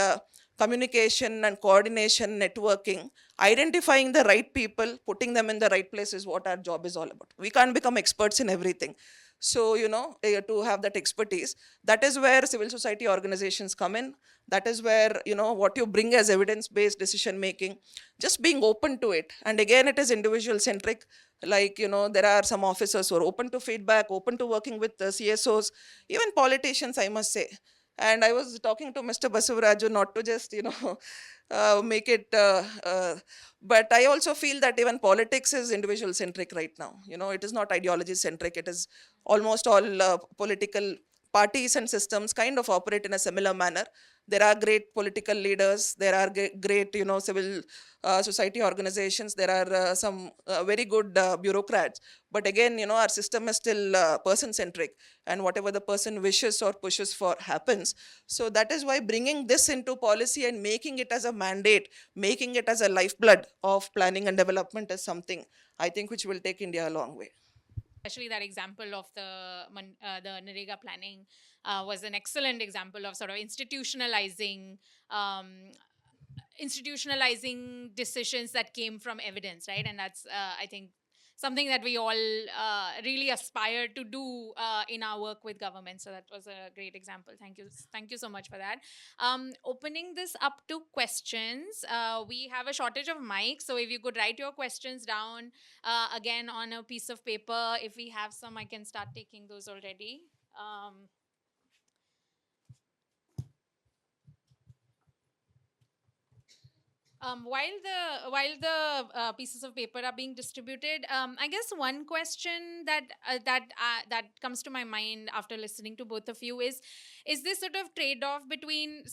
communication and coordination, networking, identifying the right people, putting them in the right place is what our job is all about. We can't become experts in everything. So, to have that expertise, that is where civil society organizations come in. That is where, what you bring as evidence-based decision making, just being open to it. And again, it is individual centric. Like, there are some officers who are open to feedback, open to working with the CSOs, even politicians, I must say. And I was talking to Mr. Basavaraju, not to just, make it, but I also feel that even politics is individual centric right now. It is not ideology centric. It is almost all political parties and systems kind of operate in a similar manner. There are great political leaders. There are great, civil society organizations. There are some very good bureaucrats. But again, our system is still person-centric, and whatever the person wishes or pushes for happens. So that is why bringing this into policy and making it as a mandate, making it as a lifeblood of planning and development is something I think which will take India a long way. Especially that example of the Narega planning was an excellent example of sort of institutionalizing decisions that came from evidence, right? And that's I think something that we all really aspire to do in our work with government. So that was a great example. Thank you so much for that. Opening this up to questions, we have a shortage of mics, so if you could write your questions down again on a piece of paper. If we have some, I can start taking those already. While the pieces of paper are being distributed, I guess one question that comes to my mind after listening to both of you is this sort of trade-off between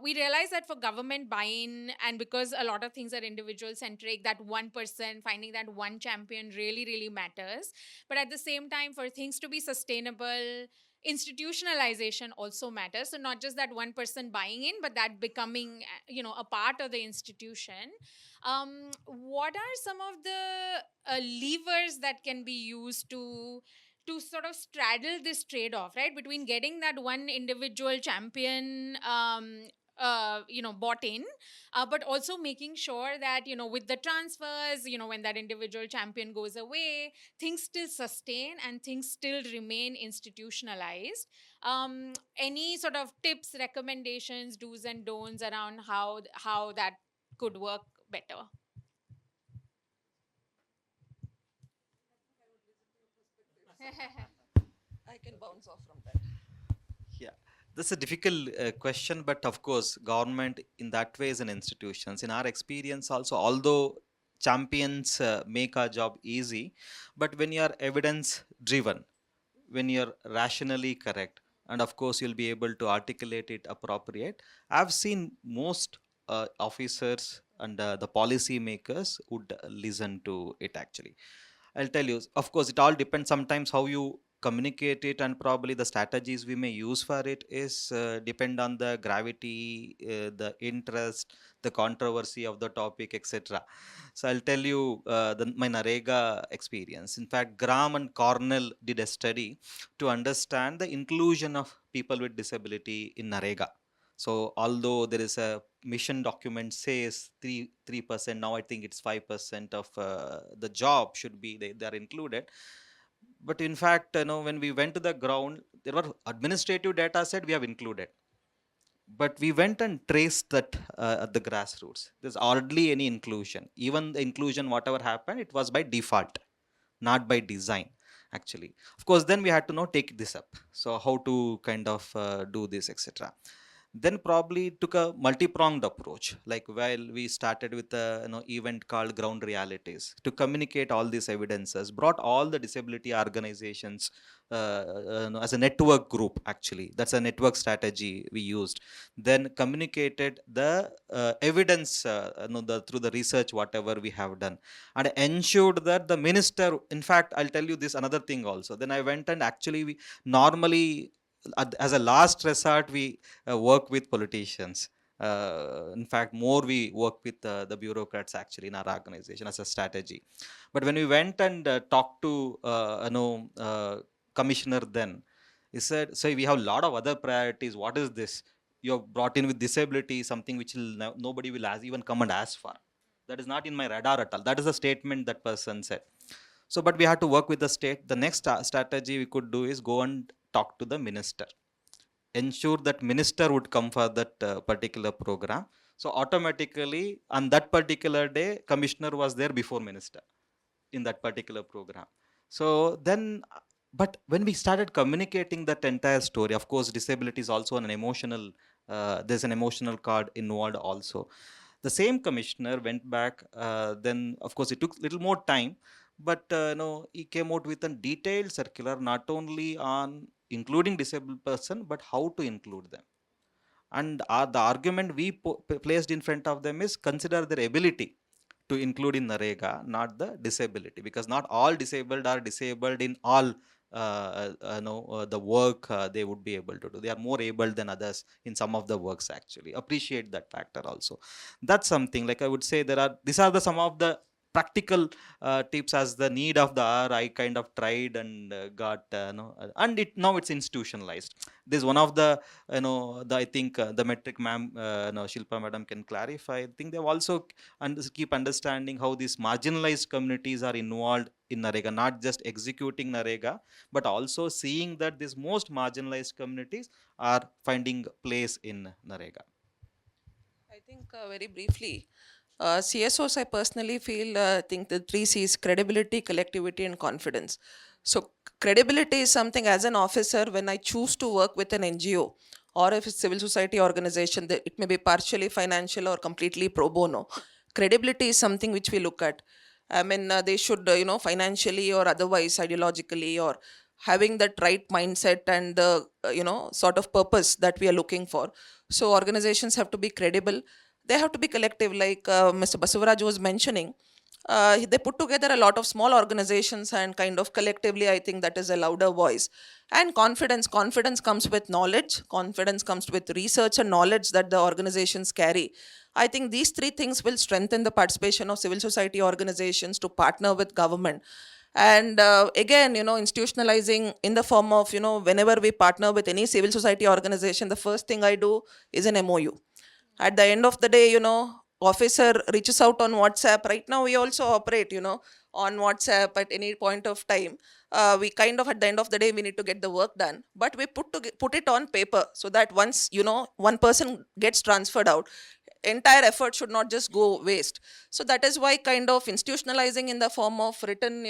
we realize that for government buy-in, and because a lot of things are individual centric, that one person finding that one champion really, really matters. But at the same time, for things to be sustainable, institutionalization also matters. So not just that one person buying in, but that becoming a part of the institution. What are some of the levers that can be used to sort of straddle this trade-off, right, between getting that one individual champion bought in, but also making sure that with the transfers, when that individual champion goes away, things still sustain and things still remain institutionalized. Any sort of tips, recommendations, do's and don'ts around how that could work better? I can bounce off from that. Yeah, that's a difficult question, but of course, government in that way is an institutions. In our experience, also, although champions make our job easy, but when you are evidence driven, when you're rationally correct, and of course you'll be able to articulate it appropriate, I've seen most officers and the policy makers would listen to it actually. I'll tell you, of course, it all depends sometimes how you communicate it, and probably the strategies we may use for it is depend on the gravity, the interest, the controversy of the topic, etc. So I'll tell you my Narega experience. In fact, Graham and Cornell did a study to understand the inclusion of people with disability in Narega. So although there is a mission document says 3%, now I think it's 5% of the job should be they are included. But in fact, when we went to the ground, there were administrative data said we have included. But we went and traced that at the grassroots. There's hardly any inclusion. Even the inclusion, whatever happened, it was by default, not by design, actually. Of course, then we had to now take this up. So how to kind of do this, etc. Then probably took a multi-pronged approach, like while we started with a event called Ground Realities to communicate all these evidences, brought all the disability organizations as a network group. Actually, that's a network strategy we used. Then communicated the evidence through the research whatever we have done, and ensured that the minister, in fact, I'll tell you this another thing also. Then I went and actually we normally as a last resort we work with politicians. In fact, more we work with the bureaucrats actually in our organization as a strategy. But when we went and talked to commissioner, then he said, "So we have a lot of other priorities. What is this? You're brought in with disability, something which will nobody will even come and ask for. That is not in my radar at all." That is the statement that person said. So, but we had to work with the state. The next strategy we could do is go and talk to the minister, ensure that minister would come for that particular program. So automatically on that particular day, commissioner was there before minister in that particular program. So then, but when we started communicating that entire story, of course, disability is also an emotional, there's an emotional card involved also. The same commissioner went back, then of course it took little more time, but he came out with a detailed circular, not only on including disabled person, but how to include them. And the argument we placed in front of them is consider their ability to include in Narega, not the disability, because not all disabled are disabled in all the work they would be able to do. They are more able than others in some of the works actually. Appreciate that factor also. That's something like I would say these are the some of the practical tips as the need of the hour. I kind of tried and got and it now it's institutionalized. There's one of the I think the metric ma'am Shilpa madam can clarify. I think they've also keep understanding how these marginalized communities are involved in Narega, not just executing Narega, but also seeing that these most marginalized communities are finding place in Narega. I think very briefly, CSOs, I personally feel, think the three C's: credibility, collectivity, and confidence. So, credibility is something as an officer, when I choose to work with an NGO or if it's civil society organization, that it may be partially financial or completely pro bono. Credibility is something which we look at. I mean, they should, financially or otherwise, ideologically, or having that right mindset and the, sort of purpose that we are looking for. So, organizations have to be credible. They have to be collective, like Mr. Basavaraju was mentioning. They put together a lot of small organizations and kind of collectively, I think that is a louder voice. And confidence comes with knowledge, confidence comes with research and knowledge that the organizations carry. I think these three things will strengthen the participation of civil society organizations to partner with government. And again, institutionalizing in the form of, whenever we partner with any civil society organization, the first thing I do is an MOU. At the end of the day, officer reaches out on WhatsApp. Right now we also operate, on WhatsApp at any point of time. We kind of, at the end of the day, we need to get the work done, but we put it on paper, so that once, one person gets transferred out, entire effort should not just go waste. So that is why kind of institutionalizing in the form of written,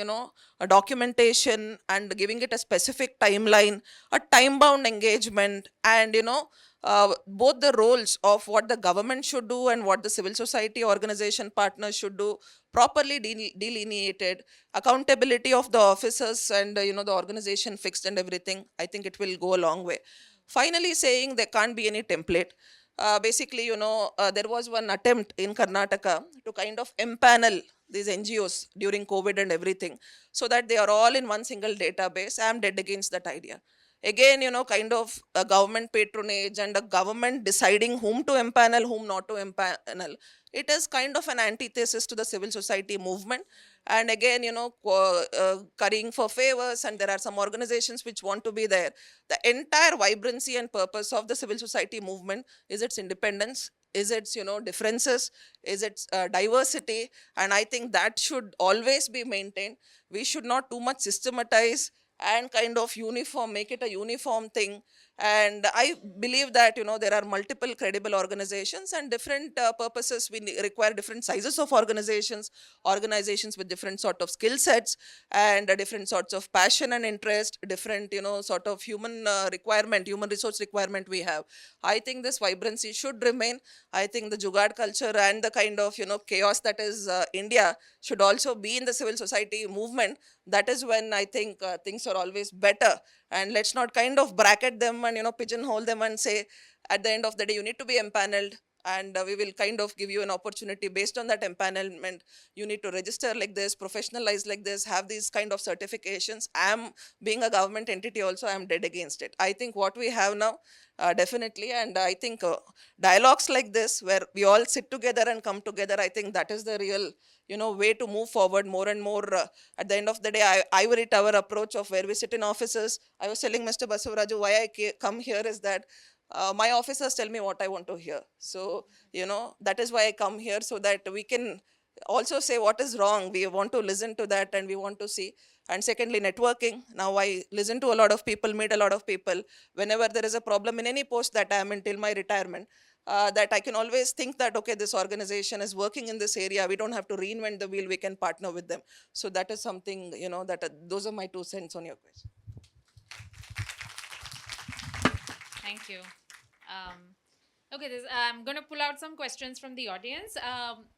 a documentation, and giving it a specific timeline, a time bound engagement, and both the roles of what the government should do and what the civil society organization partners should do, properly delineated, accountability of the officers, and the organization fixed and everything. I think it will go a long way. Finally, saying there can't be any template. Basically, there was one attempt in Karnataka to kind of empanel these NGOs during COVID and everything, so that they are all in one single database. I am dead against that idea. Again, kind of a government patronage and a government deciding whom to empanel, whom not to empanel. It is kind of an antithesis to the civil society movement. And again, currying for favors, and there are some organizations which want to be there. The entire vibrancy and purpose of the civil society movement is its independence, is its differences, is its diversity, and I think that should always be maintained. We should not too much systematize and kind of make it a uniform thing, And I believe that, there are multiple credible organizations and different purposes. Require different sizes of organizations with different sort of skill sets and different sorts of passion and interest, different, sort of human resource requirement we have. I think this vibrancy should remain. I think the Jugaad culture and the kind of, chaos that is India should also be in the civil society movement. That is when I think things are always better. And let's not kind of bracket them and, pigeonhole them and say, at the end of the day, you need to be empaneled, and we will kind of give you an opportunity based on that empanelment. You need to register like this, professionalize like this, have these kind of certifications. I'm being a government entity also, I'm dead against it. I think what we have now, definitely, and I think dialogues like this where we all sit together and come together, I think that is the real, way to move forward more and more. At the end of the day, ivory tower approach of where we sit in offices. I was telling Mr. Basavaraju why I come here is that my officers tell me what I want to hear. So, that is why I come here, so that we can also say what is wrong. We want to listen to that and we want to see. And secondly, networking. Now I listen to a lot of people, meet a lot of people. Whenever there is a problem in any post that I am in till my retirement, that I can always think that, okay, this organization is working in this area. We don't have to reinvent the wheel. We can partner with them. So that is something, that those are my 2 cents on your question. Thank you. Okay, I'm going to pull out some questions from the audience.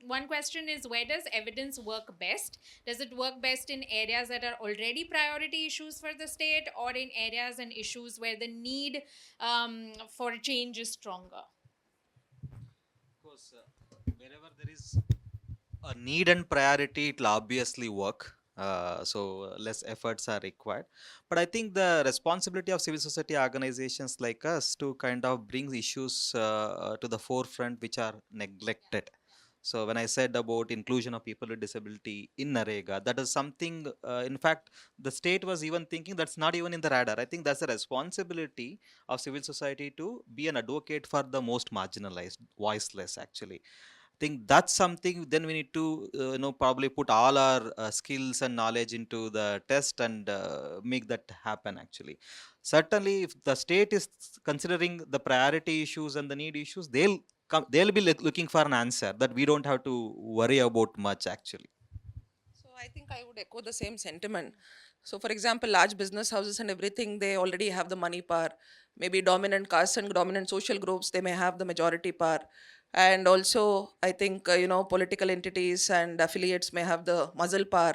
One question is, where does evidence work best? Does it work best in areas that are already priority issues for the state, or in areas and issues where the need for change is stronger? Of course, wherever there is a need and priority, it will obviously work. So less efforts are required. But I think the responsibility of civil society organizations like us to kind of bring issues to the forefront which are neglected. So when I said about inclusion of people with disability in Narega, that is something, in fact, the state was even thinking that's not even in the radar. I think that's a responsibility of civil society to be an advocate for the most marginalized, voiceless actually. Think that's something. Then we need to probably put all our skills and knowledge into the test and make that happen actually. Certainly if the state is considering the priority issues and the need issues, they'll be looking for an answer that we don't have to worry about much actually. So I think I would echo the same sentiment. So for example, large business houses and everything, they already have the money power. Maybe dominant castes and dominant social groups, they may have the majority power. And also, I think, political entities and affiliates may have the muzzle power.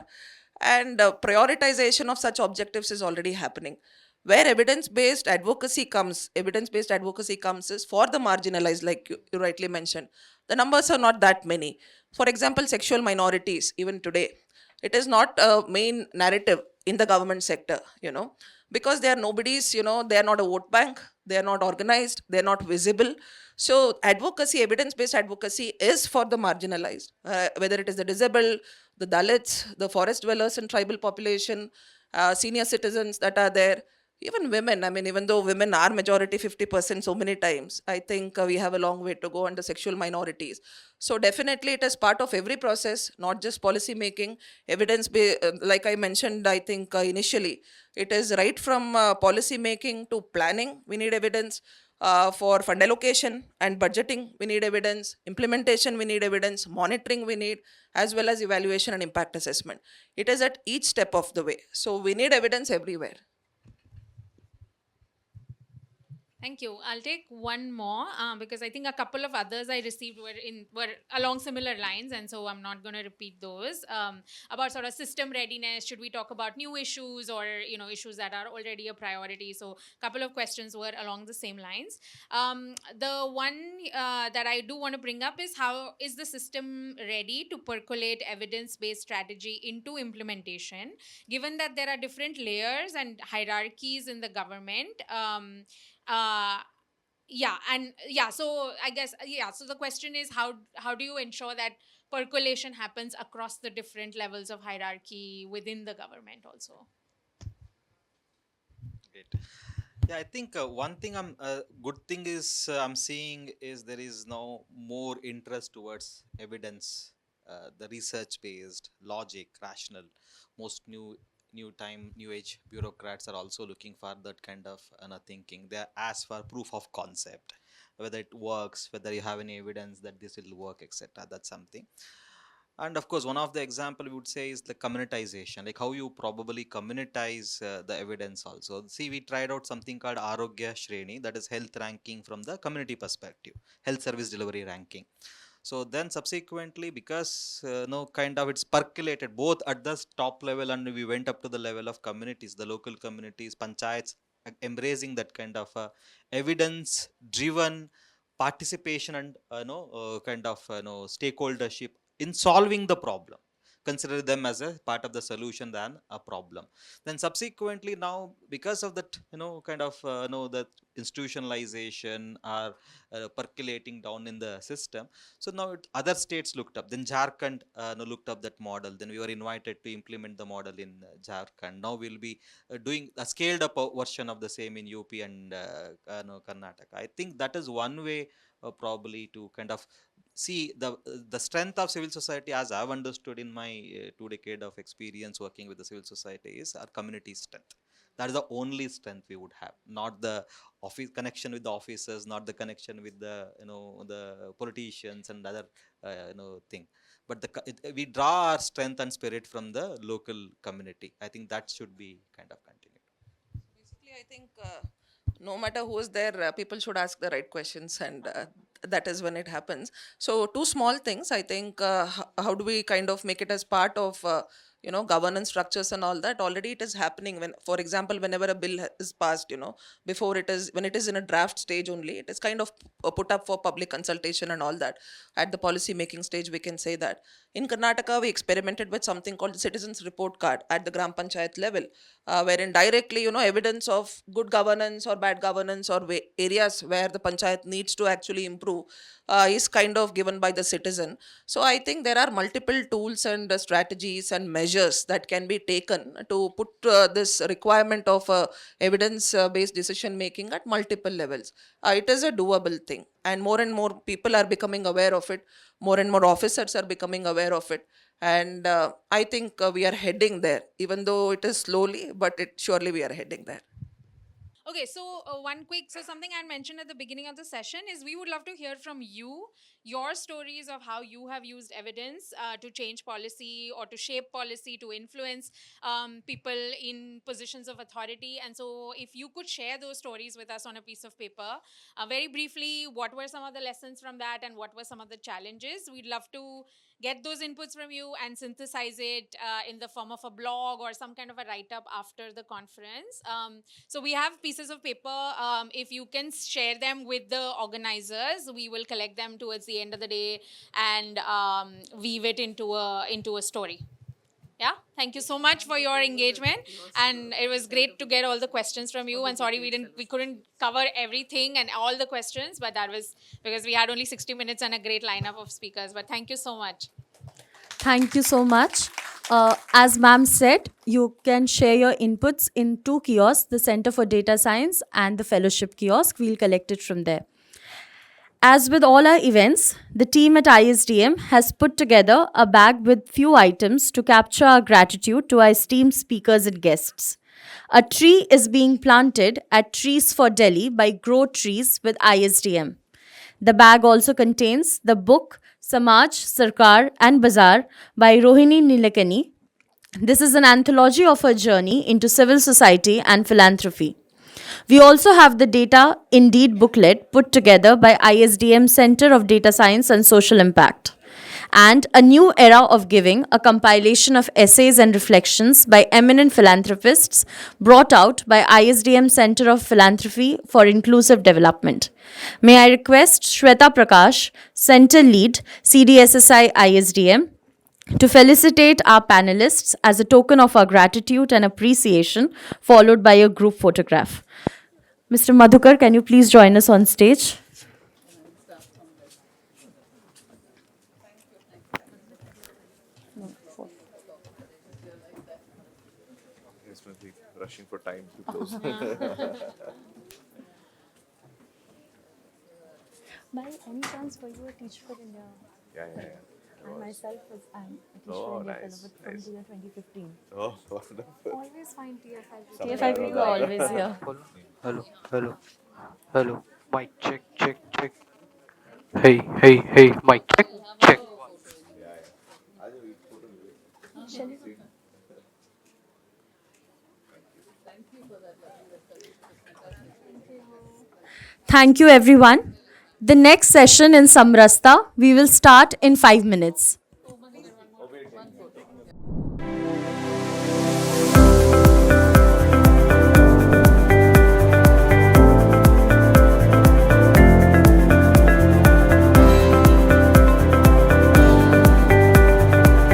And prioritization of such objectives is already happening. Where evidence-based advocacy comes is for the marginalized, like you rightly mentioned. The numbers are not that many. For example, sexual minorities, even today, it is not a main narrative in the government sector, because they are nobody's, they are not a vote bank, they are not organized, they are not visible. So advocacy, evidence-based advocacy is for the marginalized, whether it is the disabled, the Dalits, the forest dwellers and tribal population, senior citizens that are there, even women. I mean, even though women are majority 50% so many times, I think we have a long way to go under sexual minorities. So definitely it is part of every process, not just policy making. Like I mentioned, I think initially, it is right from policy making to planning, we need evidence. For fund allocation and budgeting, we need evidence. Implementation, we need evidence. Monitoring, we need, as well as evaluation and impact assessment. It is at each step of the way. So we need evidence everywhere. Thank you. I'll take one more because I think a couple of others I received were along similar lines, and so I'm not going to repeat those. About sort of system readiness, should we talk about new issues or issues that are already a priority? So a couple of questions were along the same lines. The one that I do want to bring up is, how is the system ready to percolate evidence-based strategy into implementation, given that there are different layers and hierarchies in the government? uh so I guess, so the question is, how do you ensure that percolation happens across the different levels of hierarchy within the government also? Great. Yeah, I think one thing good thing is I'm seeing is there is now more interest towards evidence, the research based, logic, rational, most new time, new age bureaucrats are also looking for that kind of thinking. They ask for proof of concept, whether it works, whether you have any evidence that this will work, etc. That's something. And of course, one of the example we would say is the communitization, like how you probably communitize the evidence also. See, we tried out something called Arogya Shreni, that is health ranking from the community perspective, health service delivery ranking. So then subsequently, because no kind of it's percolated both at the top level and we went up to the level of communities, the local communities, panchayats, embracing that kind of evidence driven participation and kind of stakeholdership in solving the problem, consider them as a part of the solution than a problem. Then subsequently now, because of that kind of that institutionalization are percolating down in the system, so now other states looked up, then Jharkhand looked up that model, then we were invited to implement the model in Jharkhand. Now we'll be doing a scaled up version of the same in UP and Karnataka. I think that is one way probably to kind of see the strength of civil society, as I've understood in my 2 decade of experience working with the civil society, is our community strength. That is the only strength we would have, not the office connection with the officers, not the connection with the the politicians and other thing, but we draw our strength and spirit from the local community. I think that should be kind of continued. Basically, I think no matter who is there, people should ask the right questions, and that is when it happens. So, two small things. I think how do we kind of make it as part of governance structures and all that? Already it is happening. When, for example, whenever a bill is passed, before it is when it is in a draft stage only, it is kind of put up for public consultation and all that. At the policy making stage, we can say that. In Karnataka, we experimented with something called the Citizens Report Card at the Gram Panchayat level, wherein directly, evidence of good governance or bad governance or areas where the panchayat needs to actually improve is kind of given by the citizen. So I think there are multiple tools and strategies and measures that can be taken to put this requirement of evidence-based decision making at multiple levels. It is a doable thing, and more people are becoming aware of it. More and more officers are becoming aware of it, and I think we are heading there, even though it is slowly, but it surely we are heading there. Okay, so something I mentioned at the beginning of the session is we would love to hear from you, your stories of how you have used evidence to change policy or to shape policy, to influence people in positions of authority. And so, if you could share those stories with us on a piece of paper, very briefly, what were some of the lessons from that and what were some of the challenges? We'd love to get those inputs from you and synthesize it in the form of a blog or some kind of a write up after the conference. So we have pieces of paper. If you can share them with the organizers, we will collect them towards the end of the day and weave it into a story. Yeah, thank you so much for your engagement, and it was great to get all the questions from you. And sorry we couldn't cover everything and all the questions, but that was because we had only 60 minutes and a great lineup of speakers. But thank you so much. Thank you so much. As ma'am said, you can share your inputs in two kiosks, the Center for Data Science and the Fellowship kiosk. We'll collect it from there. As with all our events, the team at ISDM has put together a bag with few items to capture our gratitude to our esteemed speakers and guests. A tree is being planted at Trees for Delhi by Grow Trees with ISDM. The bag also contains the book Samaj, Sarkar and Bazaar by Rohini Nilekani. This is an anthology of her journey into civil society and philanthropy. We also have the Data Indeed booklet put together by ISDM Center of Data Science and Social Impact, and A New Era of Giving, a compilation of essays and reflections by eminent philanthropists brought out by ISDM Center of Philanthropy for Inclusive Development. May I request Shweta Prakash, Center Lead, CDSSI ISDM, to felicitate our panelists as a token of our gratitude and appreciation, followed by a group photograph. Mr. Madhukar, can you please join us on stage? Yes, must be rushing for time to close. By any chance, were you a teacher for India? Yeah. myself I'm a teacher Oh, in their nice, fellow from nice. the year 2015. Oh, wonderful. Always find TFI. TFI people are always here. Hello, hello, hello. Mic check, check, check. Hey, hey, hey. Mic check, check. Thank you, everyone. The next session in Samrasta, we will start in 5 minutes.